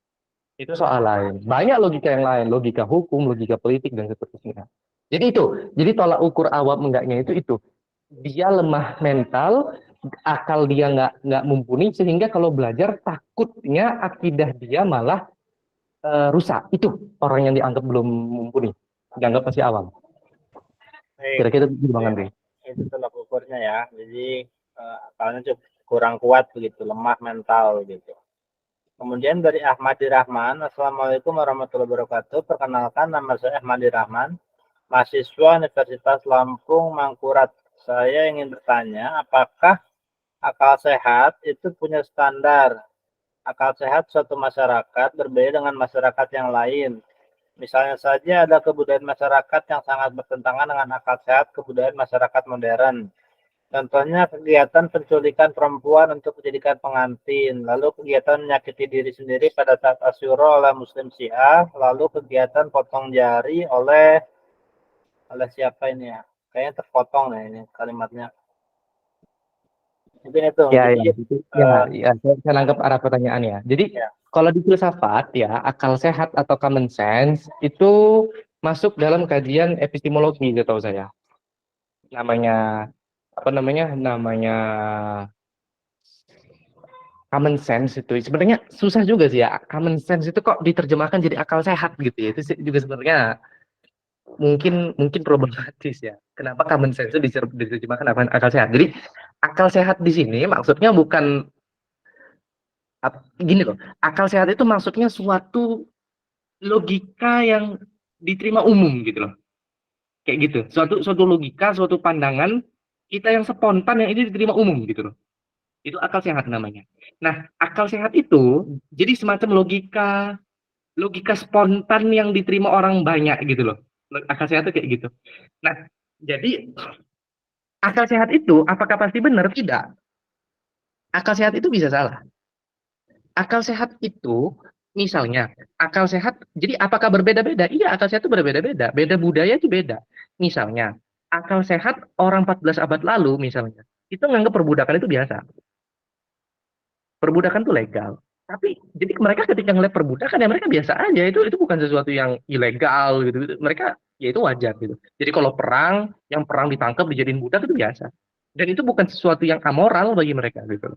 Itu soal lain. Banyak logika yang lain, logika hukum, logika politik, dan seterusnya. Jadi tolak ukur awam enggaknya itu. Dia lemah mental, akal dia nggak mumpuni, sehingga kalau belajar takutnya akidah dia malah rusak. Itu orang yang dianggap belum mumpuni, dianggap masih awam. Baik, Kira-kira itu Bang Andri. itu tolak ukurnya ya. Jadi akalnya cukup kurang kuat begitu, lemah mental gitu. Kemudian dari Ahmadi Rahman, Assalamualaikum warahmatullahi wabarakatuh. Perkenalkan, nama saya Ahmadi Rahman, mahasiswa Universitas Lampung Mangkurat. Saya ingin bertanya, apakah akal sehat itu punya standar? Akal sehat suatu masyarakat berbeda dengan masyarakat yang lain. Misalnya saja ada kebudayaan masyarakat yang sangat bertentangan dengan akal sehat kebudayaan masyarakat modern. Contohnya kegiatan penculikan perempuan untuk dijadikan pengantin, lalu kegiatan menyakiti diri sendiri pada saat Asyura oleh Muslim Syiah, lalu kegiatan potong jari oleh siapa ini ya? Kayaknya terpotong nih ini kalimatnya. Mungkin itu. Ya, Jadi saya nangkep arah pertanyaannya. Jadi ya, kalau di filsafat ya, akal sehat atau common sense itu masuk dalam kajian epistemologi, tahu saya. Namanya apa namanya? Namanya common sense itu. Sebenarnya susah juga sih ya. Common sense itu kok diterjemahkan jadi akal sehat gitu ya. Itu juga sebenarnya mungkin problematis ya. Kenapa common sense itu diterjemahkan akal sehat? Jadi akal sehat di sini maksudnya bukan gini loh, akal sehat itu maksudnya suatu logika yang diterima umum gitu loh, kayak gitu, suatu logika, suatu pandangan kita yang spontan yang ini diterima umum gitu loh, itu akal sehat namanya. Nah, akal sehat itu jadi semacam logika logika spontan yang diterima orang banyak gitu loh, akal sehat itu kayak gitu. Nah, jadi akal sehat itu apakah pasti benar? Tidak. Akal sehat itu bisa salah. Akal sehat itu misalnya akal sehat jadi apakah berbeda-beda? Iya, akal sehat itu berbeda-beda, beda budaya itu beda. Misalnya akal sehat orang 14 abad lalu misalnya itu nganggap perbudakan itu biasa, perbudakan itu legal. Tapi jadi mereka ketika ngeliat perbudakan ya mereka biasa aja, itu bukan sesuatu yang ilegal gitu, mereka ya itu wajar gitu. Jadi kalau yang perang ditangkap dijadiin budak itu biasa, dan itu bukan sesuatu yang amoral bagi mereka gitu.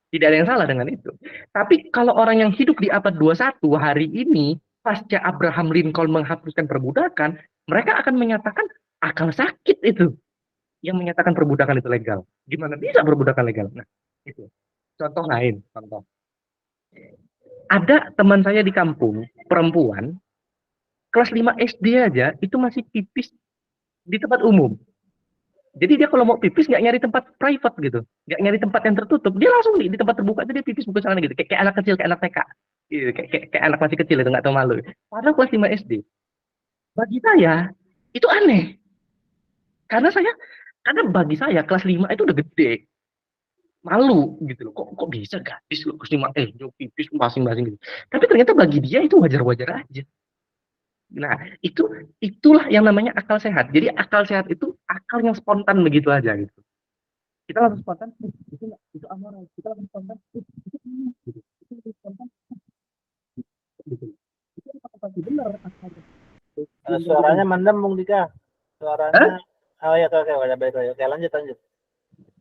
Tidak ada yang salah dengan itu. Tapi kalau orang yang hidup di abad 21 hari ini, pasca Abraham Lincoln menghapuskan perbudakan, mereka akan menyatakan akal sakit itu yang menyatakan perbudakan itu legal. Gimana bisa perbudakan legal? Nah, itu. Contoh lain, contoh. Ada teman saya di kampung, perempuan, kelas 5 SD aja, itu masih pipis di tempat umum. Jadi dia kalau mau pipis nggak nyari tempat private gitu, nggak nyari tempat yang tertutup, dia langsung di tempat terbuka itu dia pipis buka sana gitu, kayak anak kecil, kayak anak TK, gitu, kayak anak masih kecil itu nggak tahu malu. Padahal kelas 5 SD. Bagi saya itu aneh, karena bagi saya kelas 5 itu udah gede, malu gitu loh. Kok bisa gadis loh nyup pipis masing-masing gitu. Tapi ternyata bagi dia itu wajar-wajar aja. Nah, itulah yang namanya akal sehat. Jadi akal sehat itu akal yang spontan begitu aja gitu. Kita langsung spontan, itu enggak, itu amoral. Kita langsung spontan, itu ini, gitu. Itu langsung spontan, gitu. Itu apakah pasti benar akalnya? Suaranya mendem, Bung Dika. Hah? Suaranya, oh ya, oke, udah baik. Oke, lanjut.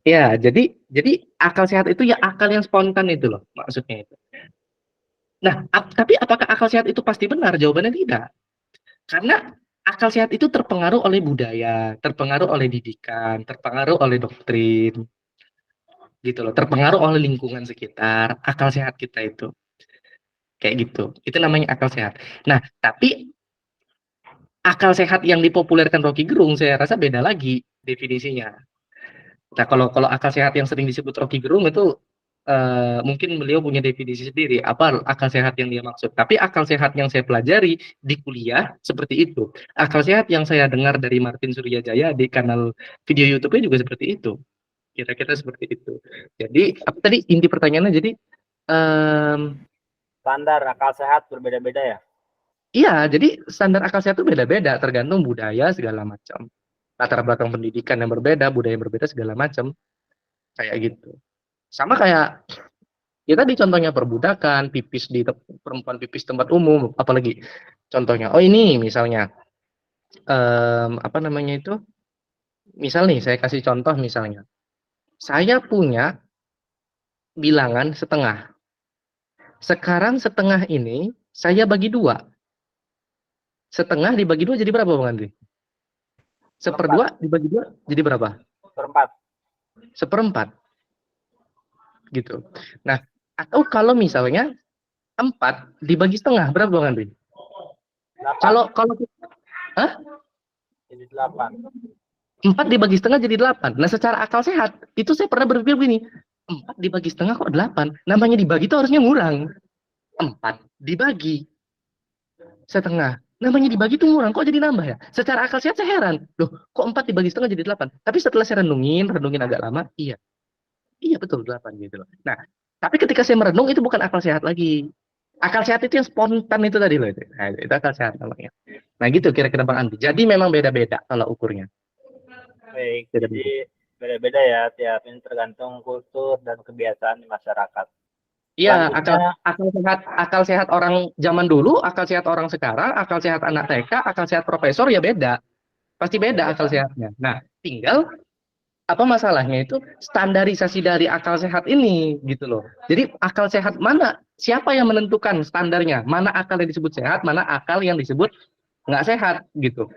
Ya, jadi akal sehat itu ya akal yang spontan itu loh maksudnya itu. Nah, tapi apakah akal sehat itu pasti benar? Jawabannya tidak. Karena akal sehat itu terpengaruh oleh budaya, terpengaruh oleh didikan, terpengaruh oleh doktrin, gitu loh. Terpengaruh oleh lingkungan sekitar, akal sehat kita itu. Kayak gitu. Itu namanya akal sehat. Nah, tapi akal sehat yang dipopulerkan Rocky Gerung saya rasa beda lagi definisinya. Nah, kalau akal sehat yang sering disebut Rocky Gerung itu mungkin beliau punya definisi sendiri apa akal sehat yang dia maksud. Tapi akal sehat yang saya pelajari di kuliah seperti itu. Akal sehat yang saya dengar dari Martin Suryajaya di kanal video YouTube-nya juga seperti itu. Kira-kira seperti itu. Jadi apa tadi inti pertanyaannya? Jadi em, Standar akal sehat berbeda-beda ya? iya, jadi standar akal sehat itu beda-beda tergantung budaya segala macam. Latar belakang pendidikan yang berbeda, budaya yang berbeda segala macam. Kayak gitu. Sama kayak ya tadi contohnya perbudakan, pipis di perempuan pipis tempat umum, apalagi contohnya. Oh ini misalnya apa namanya itu? Misal nih saya kasih contoh misalnya. Saya punya bilangan setengah. Sekarang setengah ini saya bagi dua. Setengah dibagi dua jadi berapa Bang Andri? Seperempat. Seperdua dibagi dua jadi berapa? Seperempat. Seperempat gitu. Nah, atau kalau misalnya 4 dibagi setengah berapa Bang Andri? 8. Kalau Hah? Jadi 8. 4 dibagi setengah jadi 8. Nah, secara akal sehat, itu saya pernah berpikir begini, 4 dibagi setengah kok 8? Namanya dibagi itu harusnya ngurang. 4 dibagi setengah. Namanya dibagi itu ngurang, kok jadi nambah ya? Secara akal sehat saya heran. Loh, kok 4 dibagi setengah jadi 8? Tapi setelah saya renungin agak lama, iya. Iya betul 8 gitu loh. Nah, tapi ketika saya merenung itu bukan akal sehat lagi. Akal sehat itu yang spontan itu tadi loh. Nah, itu akal sehat namanya. Nah gitu kira-kira Bang Andi. Jadi memang beda-beda kalau ukurnya. Baik, Beda-beda. jadi beda-beda ya tiap ini tergantung kultur dan kebiasaan di masyarakat. Iya, akal Selanjutnya, akal sehat orang zaman dulu, akal sehat orang sekarang, akal sehat anak TK, akal sehat profesor ya beda. Pasti beda akal sehatnya. Nah, tinggal apa masalahnya itu standarisasi dari akal sehat ini gitu loh. Jadi akal sehat mana? Siapa yang menentukan standarnya? Mana akal yang disebut sehat, mana akal yang disebut nggak sehat gitu.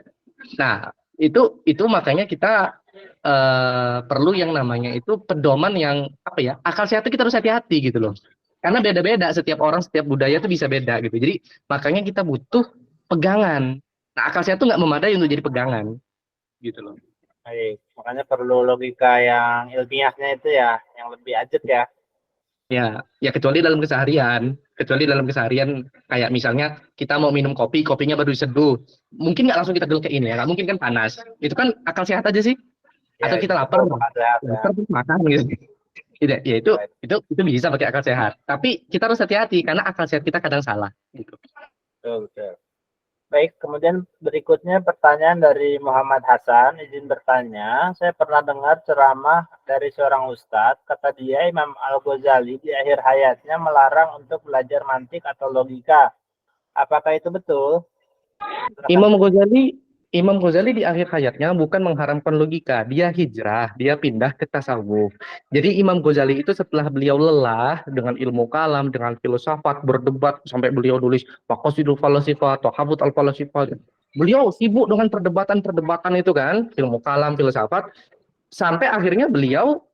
Nah, itu makanya kita perlu yang namanya itu pedoman yang apa ya? Akal sehat itu kita harus hati-hati gitu loh. Karena beda-beda setiap orang, setiap budaya itu bisa beda gitu. Jadi makanya kita butuh pegangan. Nah, akal sehat itu nggak memadai untuk jadi pegangan gitu loh. baik, makanya perlu logika yang ilmiahnya itu ya, yang lebih ajak ya. Ya, ya kecuali dalam keseharian kayak misalnya kita mau minum kopi, kopinya baru diseduh, mungkin nggak langsung kita gelekein ya, nggak mungkin kan panas. Itu kan akal sehat aja sih. Ya, Atau itu kita lapar, betul akal sehat ya. lapar terus makan gitu. Tidak, ya Baik, itu bisa pakai akal sehat. Tapi kita harus hati-hati karena akal sehat kita kadang salah. Gitu. betul. Baik, kemudian berikutnya pertanyaan dari Muhammad Hasan, izin bertanya, saya pernah dengar ceramah dari seorang ustadz, kata dia Imam Al-Ghazali di akhir hayatnya melarang untuk belajar mantik atau logika. Apakah itu betul? Silakan. Imam Ghazali Imam Ghazali di akhir hayatnya bukan mengharamkan logika, dia hijrah, dia pindah ke tasawuf. Jadi Imam Ghazali itu setelah beliau lelah dengan ilmu kalam, dengan filsafat, berdebat sampai beliau tulis Maqasidul Falasifah, Tahawut al-Falasifah. Beliau sibuk dengan perdebatan-perdebatan itu kan, ilmu kalam, filsafat, sampai akhirnya beliau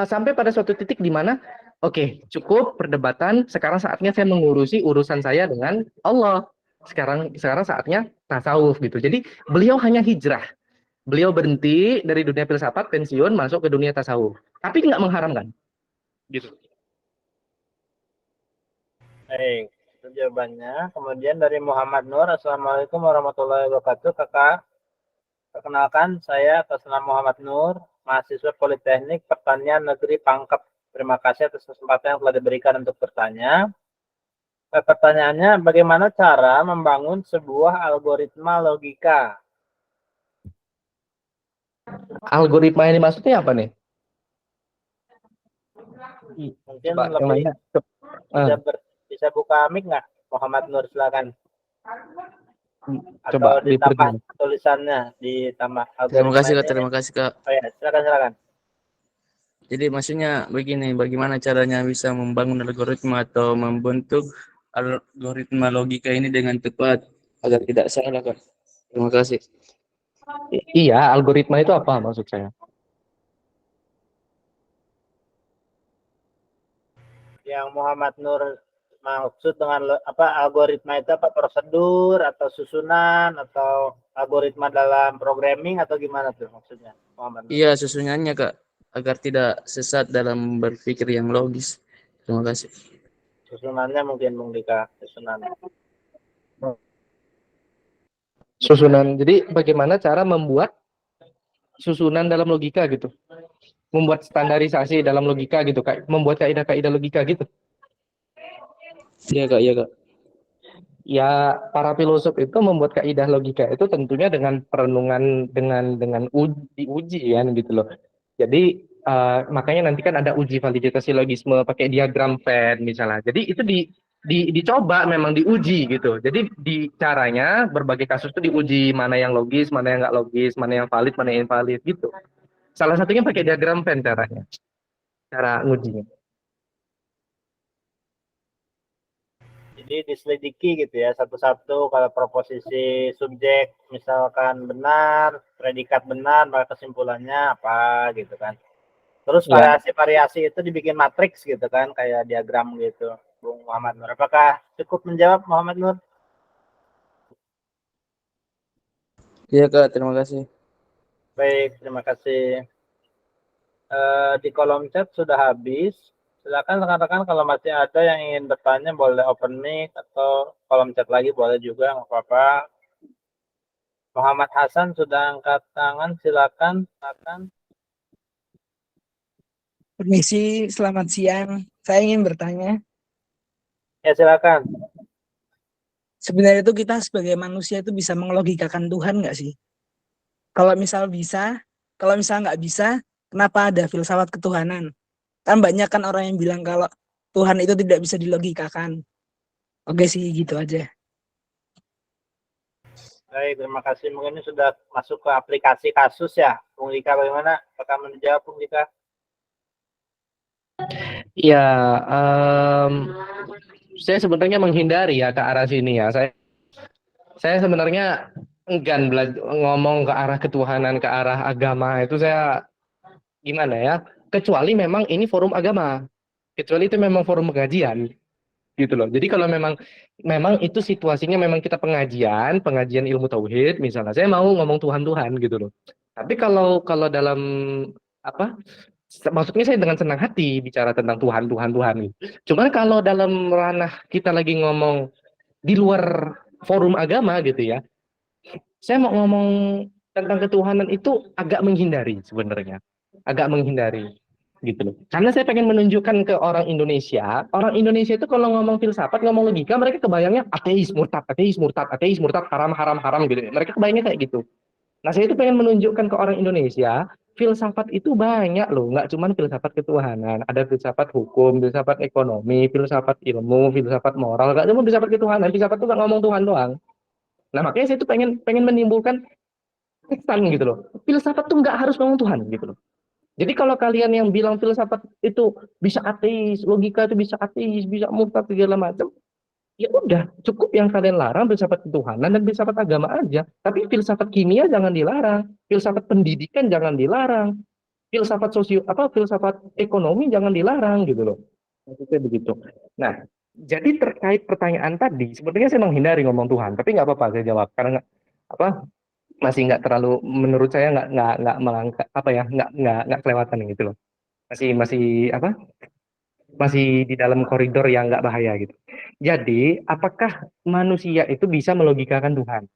sampai pada suatu titik di mana oke, cukup perdebatan, sekarang saatnya saya mengurusi urusan saya dengan Allah. Sekarang saatnya tasawuf gitu. Jadi beliau hanya hijrah. Beliau berhenti dari dunia filsafat, pensiun, masuk ke dunia tasawuf. Tapi nggak mengharamkan. Gitu. Baik, itu jawabannya. Kemudian dari Muhammad Nur, Assalamualaikum warahmatullahi wabarakatuh. Kakak, perkenalkan saya atas nama Muhammad Nur, mahasiswa Politeknik Pertanian Negeri Pangkep. Terima kasih atas kesempatan yang telah diberikan untuk bertanya. Pertanyaannya, bagaimana cara membangun sebuah algoritma logika? Algoritma ini maksudnya apa nih? Mungkin Coba yang lebih nanya. bisa, bisa buka mic nggak? Muhammad Nur, silakan. Coba Atau ditambah tulisannya, ditambah Terima kasih Kak, algoritma ini. terima kasih Kak. Oh ya, silakan. Jadi maksudnya begini, bagaimana caranya bisa membangun algoritma atau membentuk algoritma logika ini dengan tepat agar tidak salah Kak. Terima kasih. Iya, algoritma itu apa maksud saya? Yang Muhammad Nur maksud dengan algoritma itu apa, prosedur atau susunan atau algoritma dalam programming atau gimana tuh maksudnya, Muhammad Nur? Iya, susunannya Kak, agar tidak sesat dalam berpikir yang logis. Terima kasih. Susunannya mungkin Bung Dika, Susunan. Jadi bagaimana cara membuat susunan dalam logika gitu? Membuat standarisasi dalam logika gitu, kayak membuat kaidah-kaidah logika gitu. Iya Kak, iya Kak. Ya, para filosof itu membuat kaidah logika itu tentunya dengan perenungan, dengan diuji kan gitu loh. Jadi makanya nanti kan ada uji validitas silogisme pakai diagram Venn misalnya. Jadi itu dicoba, memang diuji gitu. Jadi di caranya berbagai kasus itu diuji, mana yang logis, mana yang nggak logis, mana yang valid, mana yang invalid gitu. Salah satunya pakai diagram Venn caranya, cara ngujinya. Jadi diselidiki gitu ya satu-satu, kalau proposisi subjek misalkan benar, predikat benar, maka kesimpulannya apa gitu kan. Terus variasi-variasi itu dibikin matriks gitu kan, kayak diagram gitu. Bung Muhammad Nur, apakah cukup menjawab Muhammad Nur? Iya Kak, terima kasih. Baik, terima kasih. Di kolom chat sudah habis. Silakan rekan-rekan kalau masih ada yang ingin bertanya boleh open mic atau kolom chat lagi boleh juga, nggak apa-apa. Muhammad Hasan sudah angkat tangan, silakan. Permisi, selamat siang. Saya ingin bertanya. Ya, silakan. Sebenarnya itu kita sebagai manusia itu bisa mengelogikakan Tuhan nggak sih? Kalau misal bisa, kalau misal nggak bisa, kenapa ada filsafat ketuhanan? Kan banyak kan orang yang bilang kalau Tuhan itu tidak bisa dilogikakan. Oke sih, gitu aja. Baik, terima kasih. Mungkin ini sudah masuk ke aplikasi kasus ya. Bung Dika bagaimana? Apakah menjawab Bung Dika? Ya, saya sebenarnya menghindari ya ke arah sini ya. Saya sebenarnya enggan ngomong ke arah ketuhanan, ke arah agama itu saya gimana ya? Kecuali memang ini forum agama, kecuali itu memang forum pengajian, gitu loh. Jadi kalau memang itu situasinya memang kita pengajian ilmu tauhid misalnya, saya mau ngomong Tuhan gitu loh. Tapi kalau dalam apa? Maksudnya saya dengan senang hati bicara tentang Tuhan gitu. Cuman kalau dalam ranah kita lagi ngomong di luar forum agama gitu ya, saya mau ngomong tentang ketuhanan itu agak menghindari sebenarnya, gitu loh. Karena saya pengen menunjukkan ke orang Indonesia itu kalau ngomong filsafat, ngomong logika, mereka kebayangnya ateis, murtad, haram gitu. Mereka kebayangnya kayak gitu. Nah, saya itu pengen menunjukkan ke orang Indonesia, filsafat itu banyak loh, nggak cuma filsafat ketuhanan, ada filsafat hukum, filsafat ekonomi, filsafat ilmu, filsafat moral, nggak cuma filsafat ketuhanan, filsafat itu nggak ngomong Tuhan doang. Nah, makanya saya itu pengen menimbulkan kesan gitu loh. Filsafat tuh nggak harus ngomong Tuhan gitu loh. Jadi kalau kalian yang bilang filsafat itu bisa ateis, logika itu bisa ateis, bisa murtad segala macam, ya udah cukup yang kalian larang filsafat ketuhanan dan filsafat agama aja. Tapi filsafat kimia jangan dilarang, filsafat pendidikan jangan dilarang, filsafat ekonomi jangan dilarang gitu loh. Maksudnya begitu. Nah, jadi terkait pertanyaan tadi, sebenarnya saya menghindari ngomong Tuhan, tapi nggak apa-apa saya jawab karena masih nggak terlalu, menurut saya nggak melangkah nggak kelewatan gitu loh. Masih di dalam koridor yang nggak bahaya gitu. Jadi, apakah manusia itu bisa melogikakan Tuhan?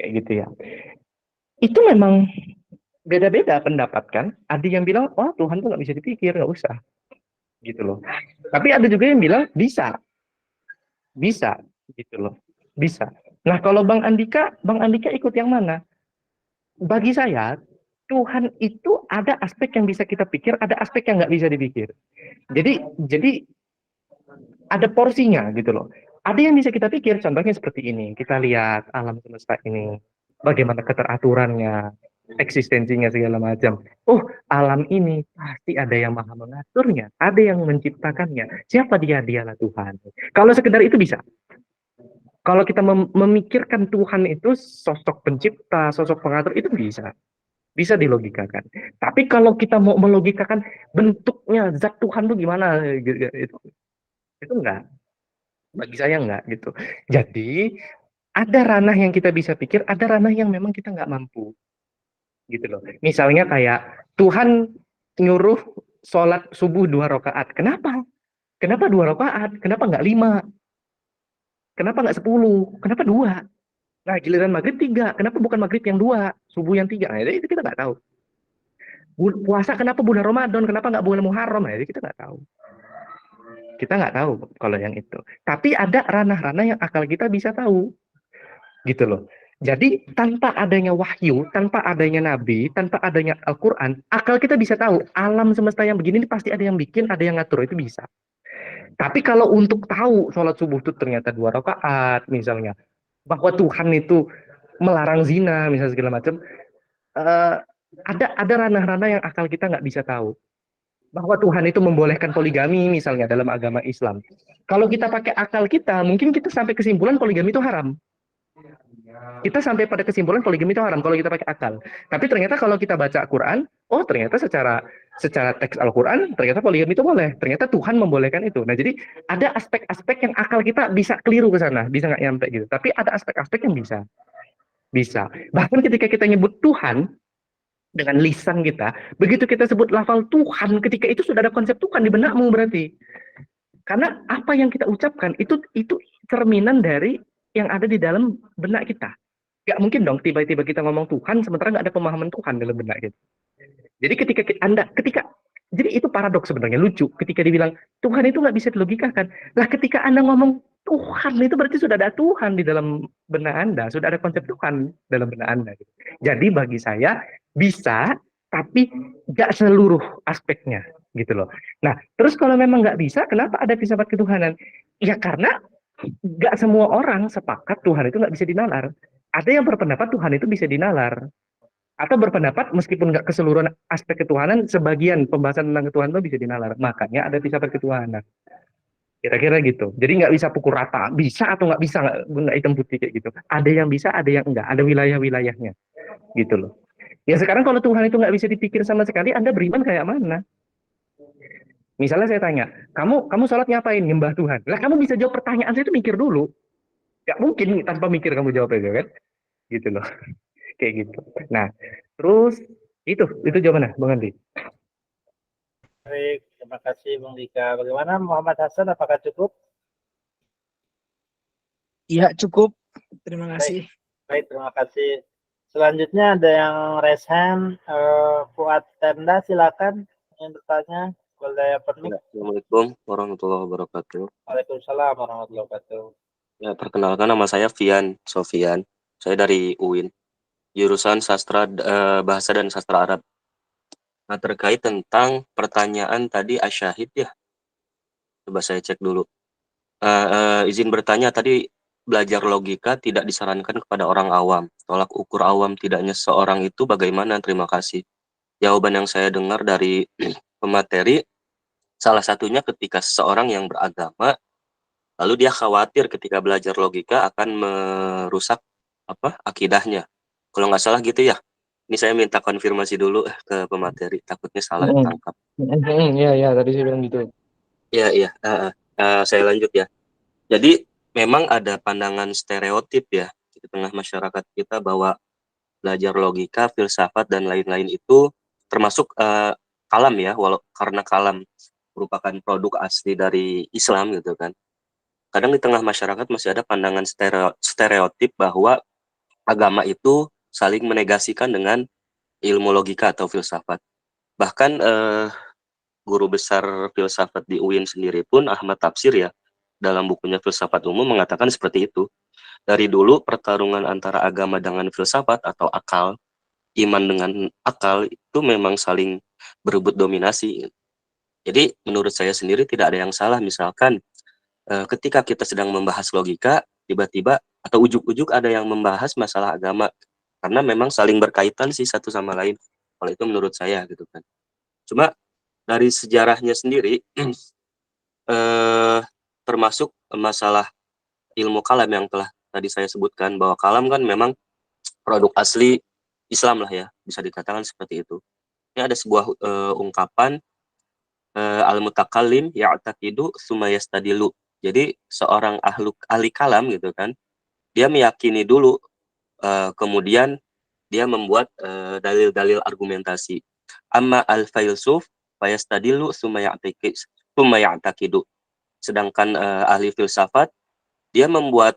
Kayak gitu ya. Itu memang beda-beda pendapat kan. Ada yang bilang, oh Tuhan tuh nggak bisa dipikir, nggak usah. Gitu loh. Tapi ada juga yang bilang, bisa. Bisa. Gitu loh. Bisa. Nah kalau Bang Andika ikut yang mana? Bagi saya, Tuhan itu ada aspek yang bisa kita pikir, ada aspek yang nggak bisa dipikir. Jadi ada porsinya gitu loh. Ada yang bisa kita pikir, contohnya seperti ini. Kita lihat alam semesta ini, bagaimana keteraturannya, eksistensinya segala macam. Oh, alam ini pasti ada yang maha mengaturnya, ada yang menciptakannya. Siapa dia? Dialah Tuhan. Kalau sekedar itu bisa. Kalau kita memikirkan Tuhan itu sosok pencipta, sosok pengatur, itu bisa dilogikakan. Tapi kalau kita mau melogikakan bentuknya zat Tuhan itu gimana, itu enggak. Bagi saya enggak gitu. Jadi ada ranah yang kita bisa pikir, ada ranah yang memang kita nggak mampu gitu loh. Misalnya kayak Tuhan nyuruh sholat subuh 2 rakaat. Kenapa? Kenapa 2 rakaat? Kenapa nggak 5? Kenapa nggak 10? Kenapa 2? Nah giliran maghrib 3. Kenapa bukan maghrib yang 2, subuh yang 3? Nah, itu kita nggak tahu. Puasa kenapa bulan Ramadan? Kenapa nggak bulan Muharram? Nah, itu kita nggak tahu. Kita nggak tahu kalau yang itu. Tapi ada ranah-ranah yang akal kita bisa tahu. Gitu loh. Jadi tanpa adanya wahyu, tanpa adanya nabi, tanpa adanya Al-Quran, akal kita bisa tahu alam semesta yang begini ini pasti ada yang bikin, ada yang ngatur, itu bisa. Tapi kalau untuk tahu sholat subuh itu ternyata 2 rakaat misalnya, bahwa Tuhan itu melarang zina misalnya segala macam, eh, ada ranah-ranah yang akal kita nggak bisa tahu. Bahwa Tuhan itu membolehkan poligami misalnya dalam agama Islam. Kalau kita pakai akal kita, mungkin kita sampai kesimpulan poligami itu haram. Kita sampai pada kesimpulan poligami itu haram kalau kita pakai akal. Tapi ternyata kalau kita baca Al-Quran, oh ternyata secara teks Al-Quran, ternyata poligami itu boleh. Ternyata Tuhan membolehkan itu. Nah jadi ada aspek-aspek yang akal kita bisa keliru ke sana, bisa nggak nyampe gitu. Tapi ada aspek-aspek yang bisa. Bahkan ketika kita nyebut Tuhan dengan lisan kita, begitu kita sebut lafal Tuhan, ketika itu sudah ada konsep Tuhan di benakmu berarti. Karena apa yang kita ucapkan itu cerminan dari yang ada di dalam benak kita. Gak mungkin dong tiba-tiba kita ngomong Tuhan sementara nggak ada pemahaman Tuhan dalam benak kita. Jadi jadi itu paradoks sebenarnya, lucu. Ketika dibilang Tuhan itu nggak bisa dilogikakan. Lah ketika Anda ngomong Tuhan itu berarti sudah ada Tuhan di dalam benak Anda, sudah ada konsep Tuhan dalam benak Anda. Jadi bagi saya bisa, tapi nggak seluruh aspeknya gitu loh. Nah, terus kalau memang nggak bisa, kenapa ada filsafat ketuhanan? Ya karena nggak semua orang sepakat Tuhan itu nggak bisa dinalar. Ada yang berpendapat Tuhan itu bisa dinalar. Atau berpendapat meskipun nggak keseluruhan aspek ketuhanan, sebagian pembahasan tentang ketuhanan itu bisa dinalar. Makanya ada filsafat ketuhanan. Kira-kira gitu. Jadi nggak bisa pukul rata. Bisa atau nggak bisa, nggak hitam putih kayak gitu. Ada yang bisa, ada yang enggak. Ada wilayah-wilayahnya. Gitu loh. Ya sekarang kalau Tuhan itu nggak bisa dipikir sama sekali, Anda beriman kayak mana? Misalnya saya tanya, kamu sholat ngapain? Nyembah Tuhan. Lah kamu bisa jawab pertanyaan saya itu mikir dulu. Gak mungkin tanpa mikir kamu jawab itu kan? Gitu loh. Kayak gitu. Nah, terus itu jawabannya, Bang Andi. Baik, terima kasih Bang Dika. Bagaimana Muhammad Hasan, apakah cukup? Iya, cukup. Terima kasih. Baik, terima kasih. Selanjutnya ada yang raise hand, Fuad Tenda, silakan yang bertanya. Assalamualaikum warahmatullahi wabarakatuh. Waalaikumsalam warahmatullahi wabarakatuh. Ya, perkenalkan nama saya Fian Sofian. Saya dari UIN, jurusan Bahasa dan Sastra Arab. Nah, terkait tentang pertanyaan tadi Asyahid ya. Coba saya cek dulu. Izin bertanya tadi, belajar logika tidak disarankan kepada orang awam. Tolak ukur awam tidaknya seorang itu bagaimana? Terima kasih. Jawaban yang saya dengar dari pemateri, salah satunya ketika seseorang yang beragama, lalu dia khawatir ketika belajar logika akan merusak akidahnya. Kalau nggak salah gitu ya. Ini saya minta konfirmasi dulu ke pemateri, takutnya salah tangkap. Iya, tadi saya bilang gitu. Iya. Saya lanjut ya. Jadi memang ada pandangan stereotip ya di tengah masyarakat kita bahwa belajar logika, filsafat dan lain-lain itu termasuk kalam ya, karena kalam merupakan produk asli dari Islam gitu kan. Kadang di tengah masyarakat masih ada pandangan stereotip bahwa agama itu saling menegasikan dengan ilmu logika atau filsafat. Bahkan guru besar filsafat di UIN sendiri pun, Ahmad Tafsir ya, dalam bukunya Filsafat Umum mengatakan seperti itu. Dari dulu pertarungan antara agama dengan filsafat atau akal, iman dengan akal itu memang saling berebut dominasi. Jadi menurut saya sendiri tidak ada yang salah misalkan ketika kita sedang membahas logika, tiba-tiba atau ujuk-ujuk ada yang membahas masalah agama, karena memang saling berkaitan sih satu sama lain. Kalau itu menurut saya gitu kan. Cuma dari sejarahnya sendiri, termasuk masalah ilmu kalam yang telah tadi saya sebutkan, bahwa kalam kan memang produk asli Islam lah ya, bisa dikatakan seperti itu. Ini ada sebuah ungkapan al-mutakallim ya'taqidu tsumma yastadilu. Jadi seorang ahli kalam gitu kan, dia meyakini dulu, kemudian dia membuat dalil-dalil argumentasi. Amma al-filsuf fayastadilu tsumma ya'taqidu. Sedangkan ahli filsafat dia membuat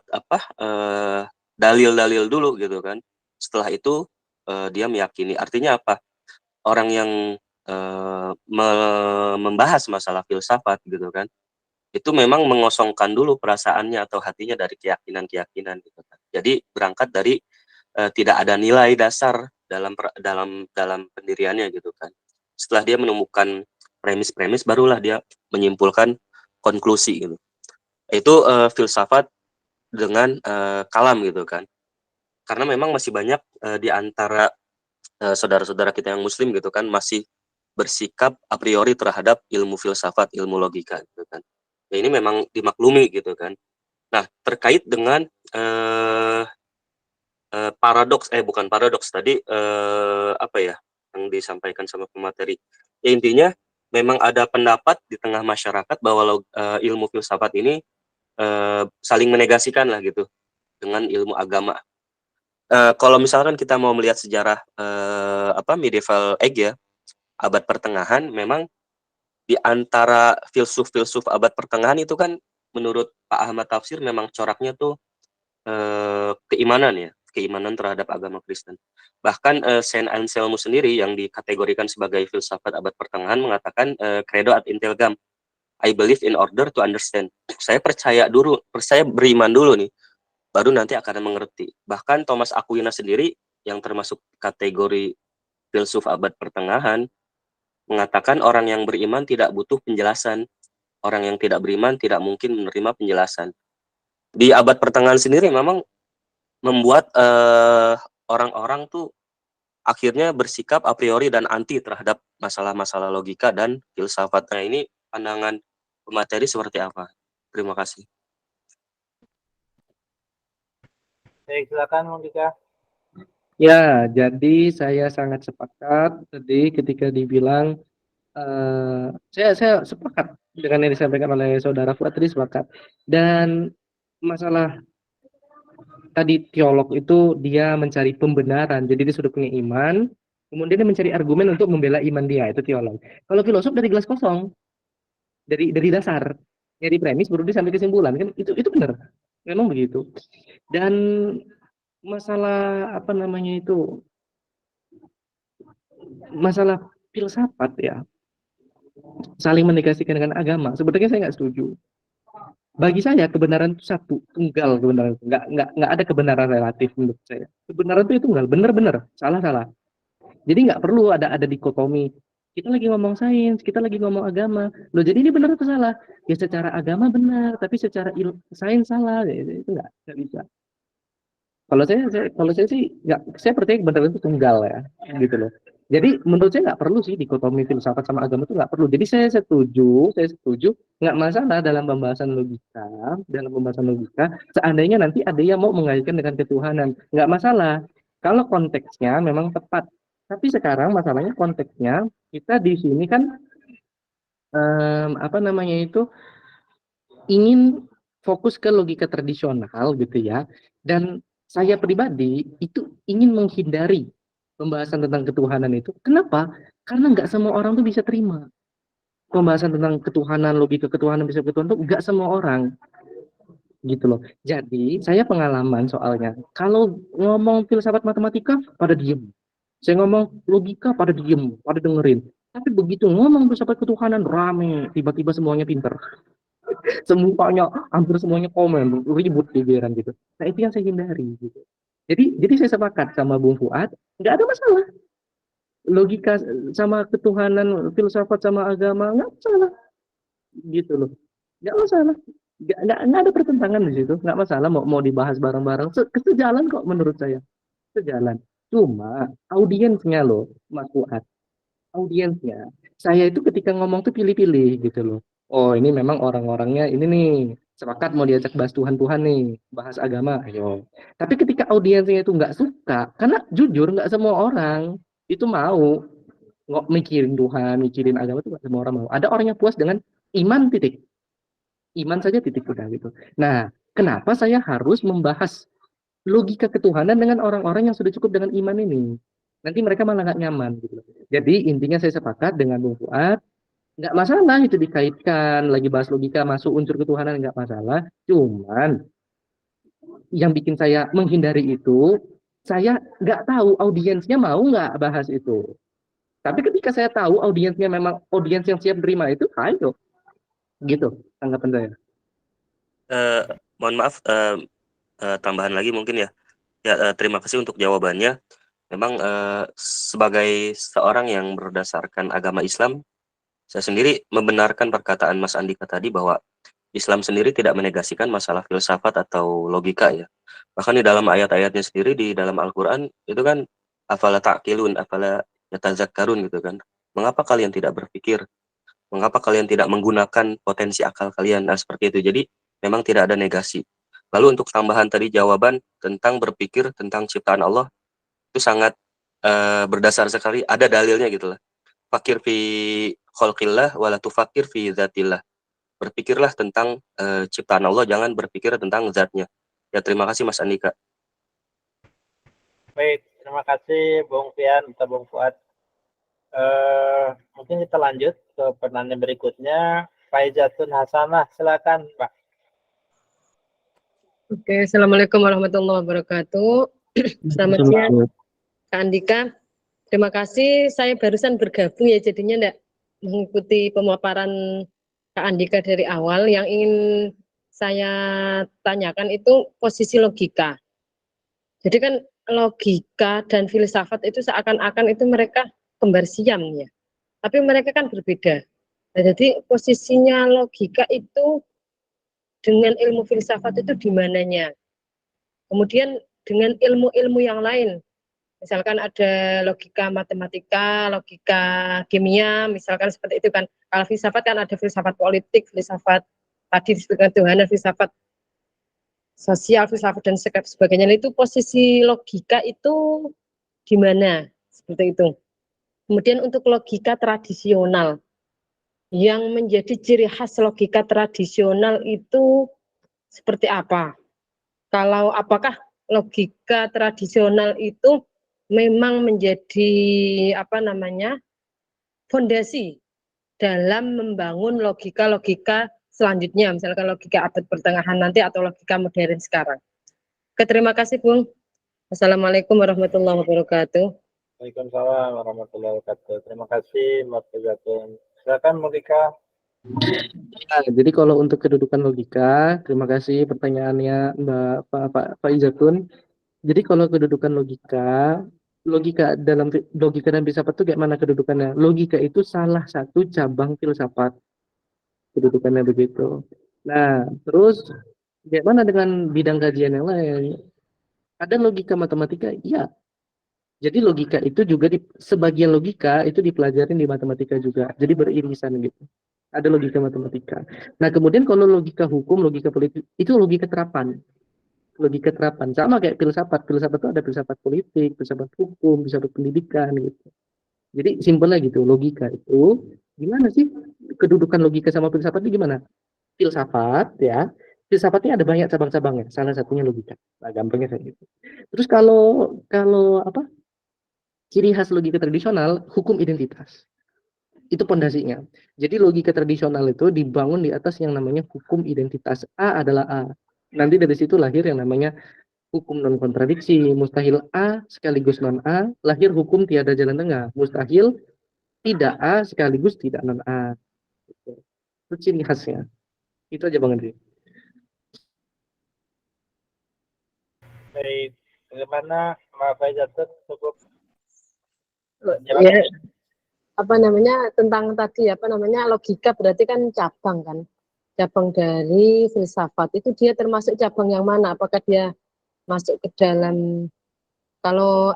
dalil-dalil dulu gitu kan. Setelah itu dia meyakini. Artinya apa? Orang yang membahas masalah filsafat gitu kan, itu memang mengosongkan dulu perasaannya atau hatinya dari keyakinan-keyakinan gitu kan. Jadi berangkat dari tidak ada nilai dasar dalam pendiriannya gitu kan. Setelah dia menemukan premis-premis, barulah dia menyimpulkan konklusi gitu. Itu filsafat dengan kalam gitu kan. Karena memang masih banyak di antara saudara-saudara kita yang muslim gitu kan masih bersikap a priori terhadap ilmu filsafat, ilmu logika gitu kan. Ya ini memang dimaklumi gitu kan. Nah, terkait dengan bukan paradoks tadi, apa ya yang disampaikan sama pemateri. Ya intinya memang ada pendapat di tengah masyarakat bahwa ilmu filsafat ini saling menegasikan lah gitu dengan ilmu agama. Kalau misalkan kita mau melihat sejarah medieval age ya, abad pertengahan, memang di antara filsuf-filsuf abad pertengahan itu kan menurut Pak Ahmad Tafsir memang coraknya tuh keimanan terhadap agama Kristen. Bahkan Saint Anselmus sendiri yang dikategorikan sebagai filsafat abad pertengahan mengatakan credo ad intelligam, I believe in order to understand. Saya beriman dulu nih, baru nanti akan mengerti. Bahkan Thomas Aquinas sendiri yang termasuk kategori filsuf abad pertengahan mengatakan orang yang beriman tidak butuh penjelasan. Orang yang tidak beriman tidak mungkin menerima penjelasan. Di abad pertengahan sendiri memang membuat orang-orang tuh akhirnya bersikap a priori dan anti terhadap masalah-masalah logika dan filsafat. Nah, ini pandangan pemateri seperti apa? Terima kasih. Baik, silakan Monika. Ya, jadi saya sangat sepakat tadi ketika dibilang saya sepakat dengan yang disampaikan oleh saudara Fuad tadi, sepakat. Dan masalah tadi teolog itu dia mencari pembenaran, jadi dia sudah punya iman, kemudian dia mencari argumen untuk membela iman dia, itu teolog. Kalau filosof dari gelas kosong, dari dasar, dari premis baru dia sampai kesimpulan, kan itu benar, memang begitu. Dan masalah masalah filsafat ya, saling menegasikan dengan agama, sebenarnya saya nggak setuju. Bagi saya kebenaran itu satu, tunggal kebenaran, nggak ada kebenaran relatif menurut saya. Kebenaran itu tunggal, benar, salah. Jadi nggak perlu ada dikotomi. Kita lagi ngomong sains, kita lagi ngomong agama. Loh, jadi ini benar atau salah? Ya secara agama benar, tapi secara sains salah. Ya, itu nggak bisa. Kalau saya sih nggak, saya percaya kebenaran itu tunggal ya, gitu loh. Jadi menurut saya nggak perlu sih dikotomi filsafat sama agama itu nggak perlu. Jadi saya setuju nggak masalah dalam pembahasan logika. Seandainya nanti ada yang mau mengaitkan dengan ketuhanan, nggak masalah. Kalau konteksnya memang tepat. Tapi sekarang masalahnya konteksnya kita di sini kan ingin fokus ke logika tradisional gitu ya. Dan saya pribadi itu ingin menghindari pembahasan tentang ketuhanan itu. Kenapa? Karena nggak semua orang tuh bisa terima pembahasan tentang ketuhanan, logika ketuhanan, bisa ketuhanan tuh nggak semua orang gitu loh. Jadi saya pengalaman soalnya, kalau ngomong filsafat matematika pada diem, Saya ngomong logika pada diem, pada dengerin. Tapi begitu ngomong filsafat ketuhanan rame, tiba-tiba semuanya pinter. Semuanya, hampir semuanya komen, ribut di giliran gitu. Nah itu yang saya hindari gitu. Jadi saya sepakat sama Bung Fuad, nggak ada masalah. Logika sama ketuhanan, filsafat sama agama nggak masalah, gitu loh. Nggak masalah. Nggak ada pertentangan di situ, nggak masalah mau dibahas bareng-bareng. Sejalan kok menurut saya, sejalan. Cuma audiensnya loh, Mas Fuad, audiensnya. Saya itu ketika ngomong tuh pilih-pilih gitu loh. Oh ini memang orang-orangnya ini nih sepakat mau diajak bahas Tuhan-Tuhan nih, bahas agama, ayo. Tapi ketika audiensnya itu nggak suka, karena jujur nggak semua orang itu mau nggak mikirin Tuhan, mikirin agama itu nggak semua orang mau. Ada orang yang puas dengan iman titik, iman saja titik udah gitu. Nah, kenapa saya harus membahas logika ketuhanan dengan orang-orang yang sudah cukup dengan iman ini? Nanti mereka malah nggak nyaman gitu. Jadi intinya saya sepakat dengan Bung Fuad, nggak masalah itu dikaitkan, lagi bahas logika masuk unsur ketuhanan nggak masalah. Cuman yang bikin saya menghindari itu, saya nggak tahu audiensnya mau nggak bahas itu. Tapi ketika saya tahu audiensnya memang audiens yang siap terima itu, ayo. Gitu tanggapan saya. Mohon maaf, tambahan lagi mungkin ya. Terima kasih untuk jawabannya. Memang sebagai seorang yang berdasarkan agama Islam, saya sendiri membenarkan perkataan Mas Andika tadi bahwa Islam sendiri tidak menegasikan masalah filsafat atau logika ya. Bahkan di dalam ayat-ayatnya sendiri di dalam Al-Quran itu kan afala ta'qilun, afala yatazakkarun gitu kan. Mengapa kalian tidak berpikir? Mengapa kalian tidak menggunakan potensi akal kalian? Nah, seperti itu. Jadi memang tidak ada negasi. Lalu untuk tambahan tadi jawaban tentang berpikir tentang ciptaan Allah itu sangat berdasar sekali, ada dalilnya gitu lah. Fakir fi khalqillah wala tufakir fi zatillah. Berpikirlah tentang ciptaan Allah, jangan berpikir tentang zatnya. Ya, terima kasih Mas Andika. Baik, terima kasih Bung Fian atau Bung Fuad. Mungkin kita lanjut ke pertanyaan berikutnya. Faizatun Hasanah, silakan Pak. Oke, Assalamualaikum warahmatullahi wabarakatuh. Selamat siang, Kak Andika. Terima kasih, saya barusan bergabung ya, jadinya enggak mengikuti pemaparan Kak Andika dari awal. Yang ingin saya tanyakan itu posisi logika. Jadi kan logika dan filsafat itu seakan-akan itu mereka kembar siam ya. Tapi mereka kan berbeda. Nah, jadi posisinya logika itu dengan ilmu filsafat itu di mananya. Kemudian dengan ilmu-ilmu yang lain, misalkan ada logika matematika, logika kimia, misalkan seperti itu kan. Kalau filsafat kan ada filsafat politik, filsafat tadi disebutkan Tuhan, filsafat sosial, filsafat dan sebagainya. Nah, itu posisi logika itu di mana? Seperti itu. Kemudian untuk logika tradisional, yang menjadi ciri khas logika tradisional itu seperti apa? Kalau apakah logika tradisional itu memang menjadi fondasi dalam membangun logika-logika selanjutnya, misalkan logika abad pertengahan nanti atau logika modern sekarang. Oke, terima kasih Bung. Assalamualaikum warahmatullahi wabarakatuh. Waalaikumsalam warahmatullahi wabarakatuh. Terima kasih Mbak Faizatun. Silakan Monika. Nah, jadi kalau untuk kedudukan logika, terima kasih pertanyaannya Pak Izatun. Jadi kalau kedudukan logika dan filsafat itu kayak mana kedudukannya? Logika itu salah satu cabang filsafat, kedudukannya begitu. Nah, terus bagaimana dengan bidang kajian yang lain? Ada logika matematika? Iya. Jadi logika itu juga sebagian logika itu dipelajarin di matematika juga. Jadi beririsan gitu. Ada logika matematika. Nah, kemudian kalau logika hukum, logika politik, itu logika terapan. Logika terapan. Sama kayak filsafat. Filsafat itu ada filsafat politik, filsafat hukum, filsafat pendidikan gitu. Jadi simpelnya gitu, logika itu gimana sih kedudukan logika sama filsafat itu gimana? Filsafat ya, filsafatnya ada banyak cabang-cabangnya. Salah satunya logika. Nah, gampangnya kayak gitu. Terus kalau apa? Ciri khas logika tradisional, hukum identitas. Itu pondasinya. Jadi logika tradisional itu dibangun di atas yang namanya hukum identitas. A adalah A. Nanti dari situ lahir yang namanya hukum non kontradiksi. Mustahil A sekaligus non A, lahir hukum tiada jalan tengah. Mustahil tidak A sekaligus tidak non A. Itu ciri khasnya. Itu aja Bang Andri. Baik, bagaimana Mbak Faizatun cukup Ya, apa namanya tentang tadi apa namanya logika berarti kan cabang kan, cabang dari filsafat itu dia termasuk cabang yang mana? Apakah dia masuk ke dalam kalau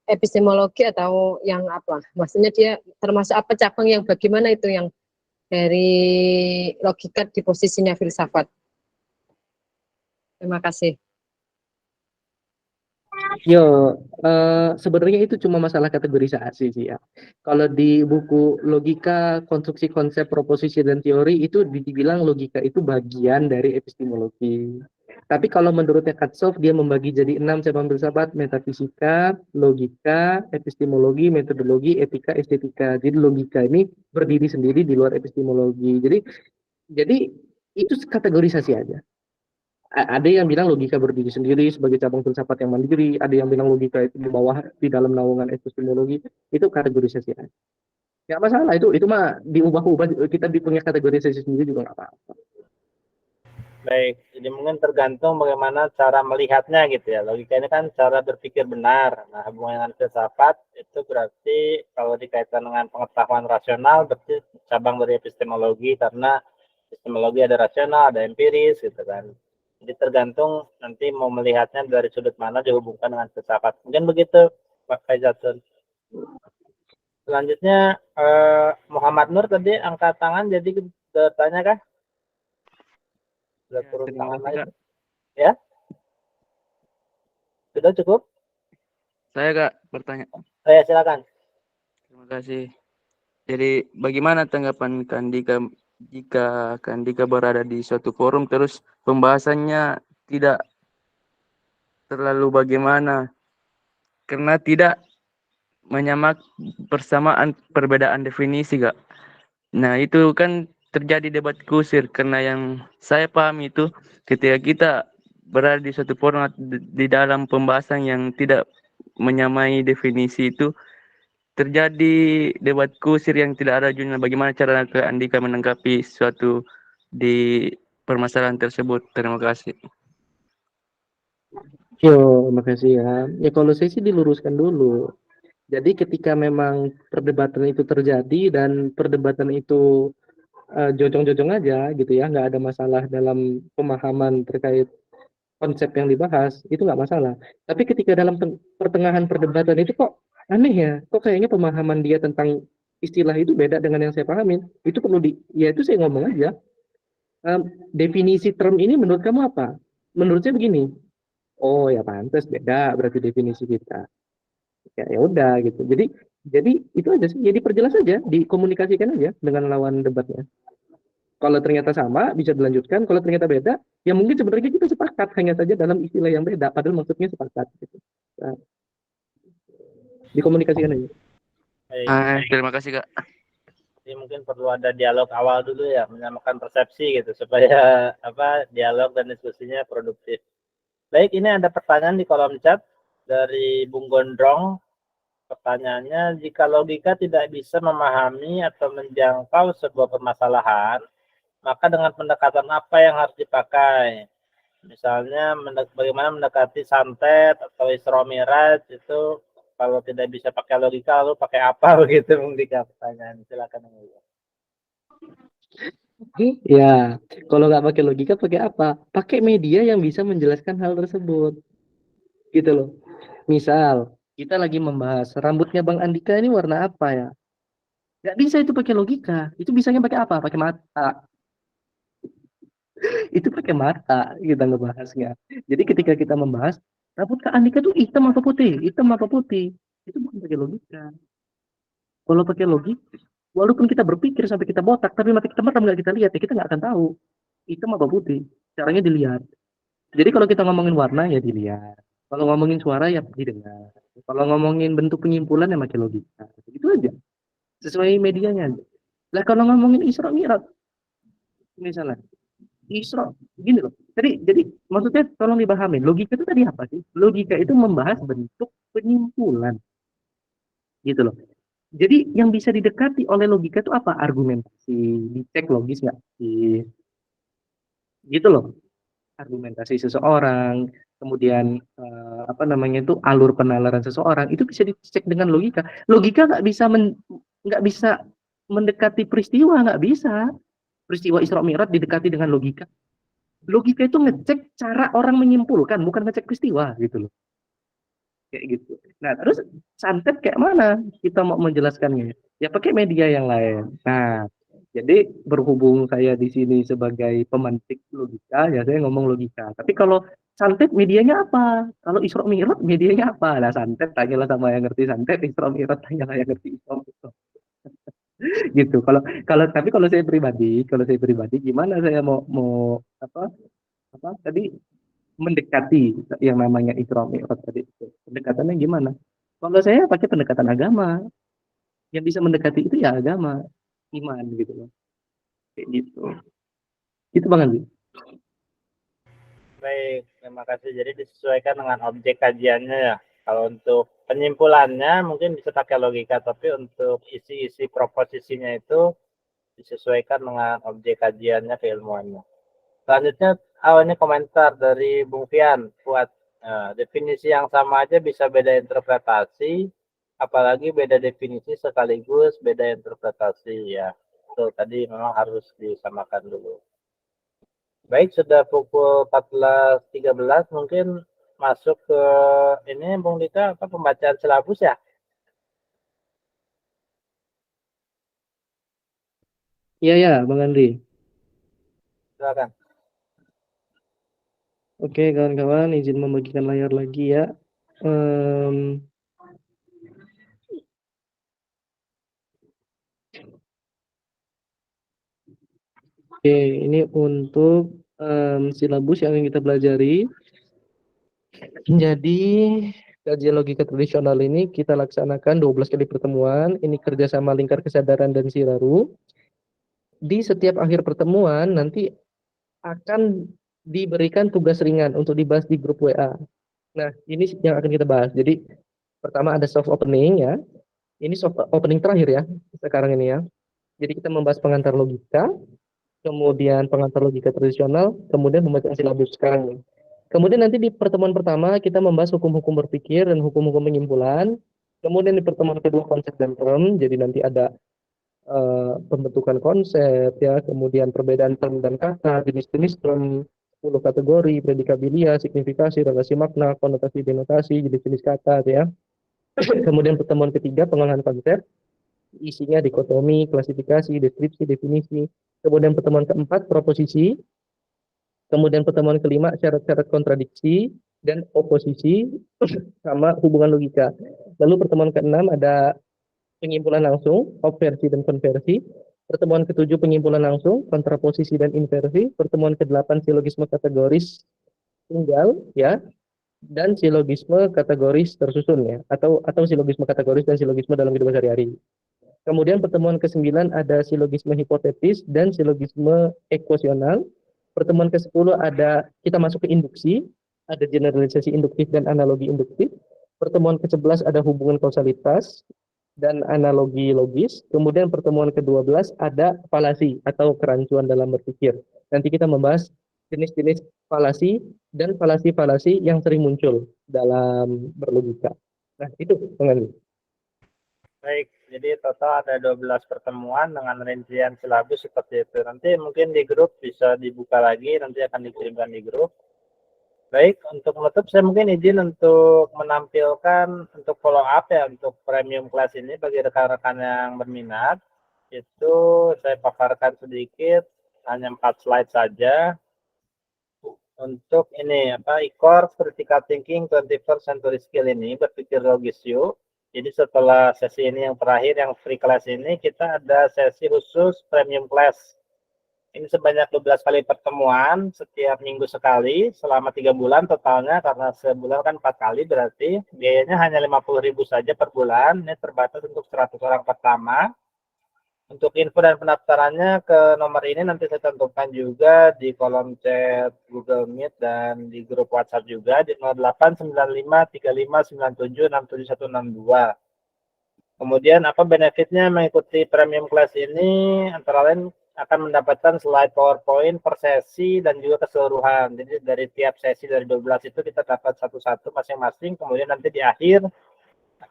epistemologi atau yang apa? Maksudnya dia termasuk apa cabang yang bagaimana itu yang dari logika di posisinya filsafat? Terima kasih. Yo, sebenarnya itu cuma masalah kategorisasi sih ya. Kalau di buku logika, konstruksi konsep, proposisi dan teori itu dibilang logika itu bagian dari epistemologi. Tapi kalau menurutnya Katsof dia membagi jadi 6 cabang filsafat: metafisika, logika, epistemologi, metodologi, etika, estetika. Jadi logika ini berdiri sendiri di luar epistemologi. Jadi itu kategorisasi aja. Ada yang bilang logika berdiri sendiri sebagai cabang filsafat yang mandiri, ada yang bilang logika itu di bawah di dalam naungan epistemologi. Itu kategorisasi aja. Nggak masalah, itu mah diubah-ubah, kita punya kategorisasi sendiri juga nggak apa-apa. baik. Jadi mungkin tergantung bagaimana cara melihatnya gitu ya. Logika ini kan cara berpikir benar. Nah, hubungan dengan filsafat itu berarti kalau dikaitkan dengan pengetahuan rasional berarti cabang dari epistemologi karena epistemologi ada rasional, ada empiris gitu kan. Jadi tergantung nanti mau melihatnya dari sudut mana dihubungkan dengan filsafat. Mungkin begitu, Pak Faizatun. Selanjutnya Muhammad Nur tadi angkat tangan, jadi bertanya kah? Sudah turun Terima tangan kasih, lagi. Kak. Ya? Sudah cukup? Saya Kak bertanya. Ya, silakan. Terima kasih. Jadi bagaimana tanggapan Kandika jika Kandika berada di suatu forum terus pembahasannya tidak terlalu bagaimana karena tidak menyamak persamaan perbedaan definisi Kak. Nah itu kan terjadi debat kusir karena yang saya paham itu ketika kita berada di suatu forum di dalam pembahasan yang tidak menyamai definisi itu terjadi debat kusir yang tidak ada ujungnya. Bagaimana cara ke Andika menanggapi suatu di permasalahan tersebut? Terima kasih. Yo, makasih ya. Ya kalau saya sih diluruskan dulu. Jadi ketika memang perdebatan itu terjadi dan perdebatan itu jojong-jojong aja gitu ya, nggak ada masalah dalam pemahaman terkait konsep yang dibahas, itu nggak masalah. Tapi ketika dalam pertengahan perdebatan itu kok aneh ya, kok kayaknya pemahaman dia tentang istilah itu beda dengan yang saya pahamin, itu perlu ya itu saya ngomong aja. Definisi term ini menurut kamu apa? Menurut saya begini. Oh ya pantas beda berarti definisi kita. Ya udah gitu. Jadi itu aja sih. Jadi perjelas aja, dikomunikasikan aja dengan lawan debatnya. Kalau ternyata sama bisa dilanjutkan, kalau ternyata beda, ya mungkin sebenarnya kita sepakat hanya saja dalam istilah yang beda, padahal maksudnya sepakat. Gitu. Nah, dikomunikasikan aja. Terima kasih Kak. Jadi mungkin perlu ada dialog awal dulu ya, menyamakan persepsi gitu supaya dialog dan diskusinya produktif. Baik, ini ada pertanyaan di kolom chat dari Bung Gondrong. Pertanyaannya, jika logika tidak bisa memahami atau menjangkau sebuah permasalahan, maka dengan pendekatan apa yang harus dipakai? Misalnya bagaimana mendekati santet atau Isra Miraj itu kalau tidak bisa pakai logika lalu pakai apa begitu mungkin pertanyaan. Silakan. Ya, kalau nggak pakai logika pakai apa? Pakai media yang bisa menjelaskan hal tersebut. Gitu loh. Misal, kita lagi membahas rambutnya Bang Andika ini warna apa ya? Nggak bisa itu pakai logika. Itu bisanya pakai apa? Pakai mata. Itu pakai mata kita ngebahasnya. Jadi ketika kita membahas rambut Kak Andika tuh hitam apa putih? Hitam apa putih? Itu bukan pakai logika. Kalau pakai logika, walaupun kita berpikir sampai kita botak, tapi mata kita merem nggak kita lihat, ya kita nggak akan tahu hitam apa putih. Caranya dilihat. Jadi kalau kita ngomongin warna ya dilihat. Kalau ngomongin suara ya didengar. Kalau ngomongin bentuk penyimpulan ya pakai logika. Itu aja. Sesuai medianya. Lah kalau ngomongin Isra Mi'raj, misalnya Isra, gini loh. Jadi maksudnya tolong dipahamin, logika itu tadi apa sih? Logika itu membahas bentuk penyimpulan, gitu loh. Jadi yang bisa didekati oleh logika itu apa? Argumentasi, dicek logis nggak sih? Gitu loh. Argumentasi seseorang, kemudian apa namanya itu alur penalaran seseorang itu bisa dicek dengan logika. Logika nggak bisa mendekati peristiwa, nggak bisa. Peristiwa Isra Mi'raj didekati dengan logika. Logika itu ngecek cara orang menyimpulkan, bukan ngecek peristiwa gitu loh. Kayak gitu. Nah, terus santet kayak mana kita mau menjelaskannya? Ya pakai media yang lain. Nah, jadi berhubung saya di sini sebagai pemantik logika, ya saya ngomong logika. Tapi kalau santet medianya apa? Kalau Isra Mi'raj medianya apa? Nah, santet tanyalah sama yang ngerti santet, Isra Mi'raj tanyalah yang ngerti Isra Mi'raj. Gitu. Kalau kalau tapi kalau saya pribadi gimana saya mau apa apa tadi mendekati yang namanya Isra Mi'raj tadi itu. Pendekatannya gimana? Kalau saya pakai pendekatan agama, yang bisa mendekati itu ya agama, iman gitu loh. Kayak gitu. Itu Bang Andi. Baik, terima kasih. Jadi disesuaikan dengan objek kajiannya ya. Kalau untuk penyimpulannya mungkin bisa pakai logika, tapi untuk isi-isi proposisinya itu disesuaikan dengan objek kajiannya, keilmuannya. Selanjutnya, awalnya komentar dari Bung Fian buat definisi yang sama aja bisa beda interpretasi, apalagi beda definisi sekaligus beda interpretasi ya. Itu tadi memang harus disamakan dulu. Baik, sudah pukul 14.13, mungkin masuk ke ini Bung Dika, apa pembacaan silabus ya? Iya ya, Bang Andi. Silakan. Oke, kawan-kawan, izin membagikan layar lagi ya. Oke, ini untuk silabus yang ingin kita pelajari. Jadi, kajian logika tradisional ini kita laksanakan 12 kali pertemuan. Ini kerjasama Lingkar Kesadaran dan Siraru. Di setiap akhir pertemuan nanti akan diberikan tugas ringan untuk dibahas di grup WA. Nah, ini yang akan kita bahas. Jadi, pertama ada soft opening ya. Ini soft opening terakhir ya, sekarang ini ya. Jadi kita membahas pengantar logika, kemudian pengantar logika tradisional, kemudian pembacaan silabus sekarang. Kemudian nanti di pertemuan pertama kita membahas hukum-hukum berpikir dan hukum-hukum penyimpulan. Kemudian di pertemuan kedua konsep dan term, jadi nanti ada pembentukan konsep ya, kemudian perbedaan term dan kata, jenis-jenis term, 10 kategori, predikabilia, signifikasi, relasi makna, konotasi, denotasi, jenis-jenis kata ya. Kemudian pertemuan ketiga pengolahan konsep, isinya dikotomi, klasifikasi, deskripsi, definisi. Kemudian pertemuan keempat proposisi. Kemudian pertemuan kelima syarat-syarat kontradiksi dan oposisi sama hubungan logika. Lalu pertemuan keenam ada penyimpulan langsung, obversi dan konversi. Pertemuan ketujuh penyimpulan langsung, kontraposisi dan inversi. Pertemuan kedelapan silogisme kategoris tunggal ya, dan silogisme kategoris tersusun ya, atau silogisme kategoris dan silogisme dalam kehidupan sehari-hari. Kemudian pertemuan ke-9 ada silogisme hipotetis dan silogisme ekuasional. Pertemuan ke-10 ada kita masuk ke induksi, ada generalisasi induktif dan analogi induktif. Pertemuan ke-11 ada hubungan kausalitas dan analogi logis. Kemudian pertemuan ke-12 ada falasi atau kerancuan dalam berpikir. Nanti kita membahas jenis-jenis falasi dan falasi-falasi yang sering muncul dalam berlogika. Nah, itu pengen. Baik, jadi total ada 12 pertemuan dengan rincian silabus seperti itu. Nanti mungkin di grup bisa dibuka lagi, nanti akan dikirimkan di grup. Baik, untuk menutup saya mungkin izin untuk menampilkan untuk follow up ya untuk premium class ini bagi rekan-rekan yang berminat. Itu saya paparkan sedikit, hanya 4 slide saja. Untuk ini e-course critical thinking 21st century skill ini berpikir logis yuk. Jadi setelah sesi ini yang terakhir yang free class ini kita ada sesi khusus premium class. Ini sebanyak 12 kali pertemuan, setiap minggu sekali, selama 3 bulan totalnya, karena sebulan kan 4 kali, berarti biayanya hanya 50.000 saja per bulan, ini terbatas untuk 100 orang pertama. Untuk info dan pendaftarannya ke nomor ini nanti saya tentukan juga di kolom chat Google Meet dan di grup WhatsApp juga di 08953597676162. Kemudian apa benefitnya mengikuti premium class ini? Antara lain akan mendapatkan slide PowerPoint per sesi dan juga keseluruhan. Jadi dari tiap sesi dari 12 itu kita dapat satu-satu masing-masing. Kemudian nanti di akhir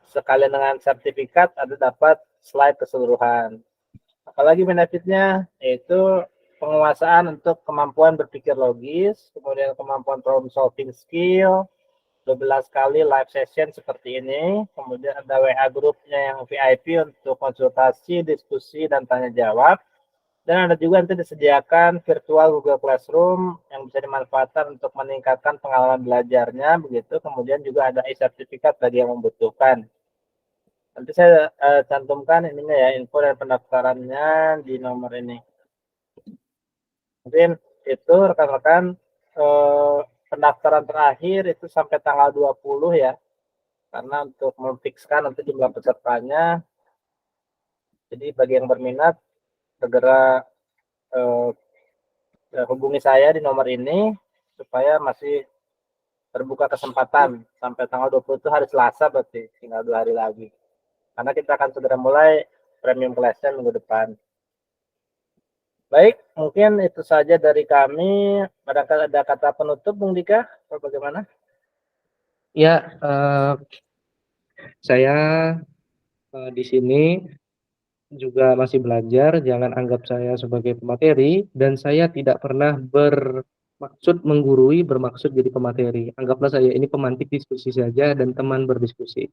sekalian dengan sertifikat ada dapat slide keseluruhan. Apalagi benefitnya yaitu penguasaan untuk kemampuan berpikir logis, kemudian kemampuan problem solving skill, 12 kali live session seperti ini, kemudian ada WA grupnya yang VIP untuk konsultasi, diskusi, dan tanya jawab, dan ada juga nanti disediakan virtual Google Classroom yang bisa dimanfaatkan untuk meningkatkan pengalaman belajarnya, begitu, kemudian juga ada e-sertifikat bagi yang membutuhkan. Nanti saya cantumkan ininya ya, info dan pendaftarannya di nomor ini. Mungkin itu rekan-rekan pendaftaran terakhir itu sampai tanggal 20 ya. Karena untuk memfikskan nanti jumlah pesertanya. Jadi bagi yang berminat segera hubungi saya di nomor ini supaya masih terbuka kesempatan sampai tanggal 20 itu hari Selasa berarti tinggal 2 hari lagi. Karena kita akan segera mulai premium class-nya minggu depan. Baik, mungkin itu saja dari kami. Barangkali ada kata penutup, Bung Dika, atau bagaimana? Ya, saya di sini juga masih belajar. Jangan anggap saya sebagai pemateri, dan saya tidak pernah bermaksud menggurui, bermaksud jadi pemateri. Anggaplah saya ini pemantik diskusi saja dan teman berdiskusi.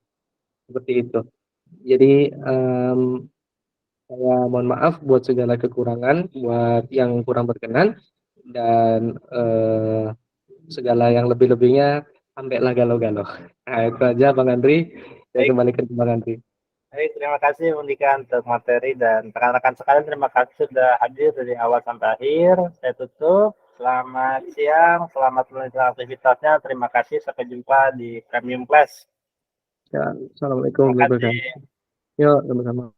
Seperti itu. Jadi saya mohon maaf buat segala kekurangan, buat yang kurang berkenan, dan segala yang lebih-lebihnya sampailah galau-galau. Nah, itu aja Bang Andri. Saya Baik. kembalikan ke Bang Andri. Baik, terima kasih Bung Dika untuk materi dan rekan-rekan sekalian terima kasih sudah hadir dari awal sampai akhir. Saya tutup. Selamat siang, selamat melanjutkan aktivitasnya. Terima kasih, sampai jumpa di Premium Class. Ya, Assalamualaikum Terima warahmatullahi kasih. wabarakatuh. Yuk, sama-sama.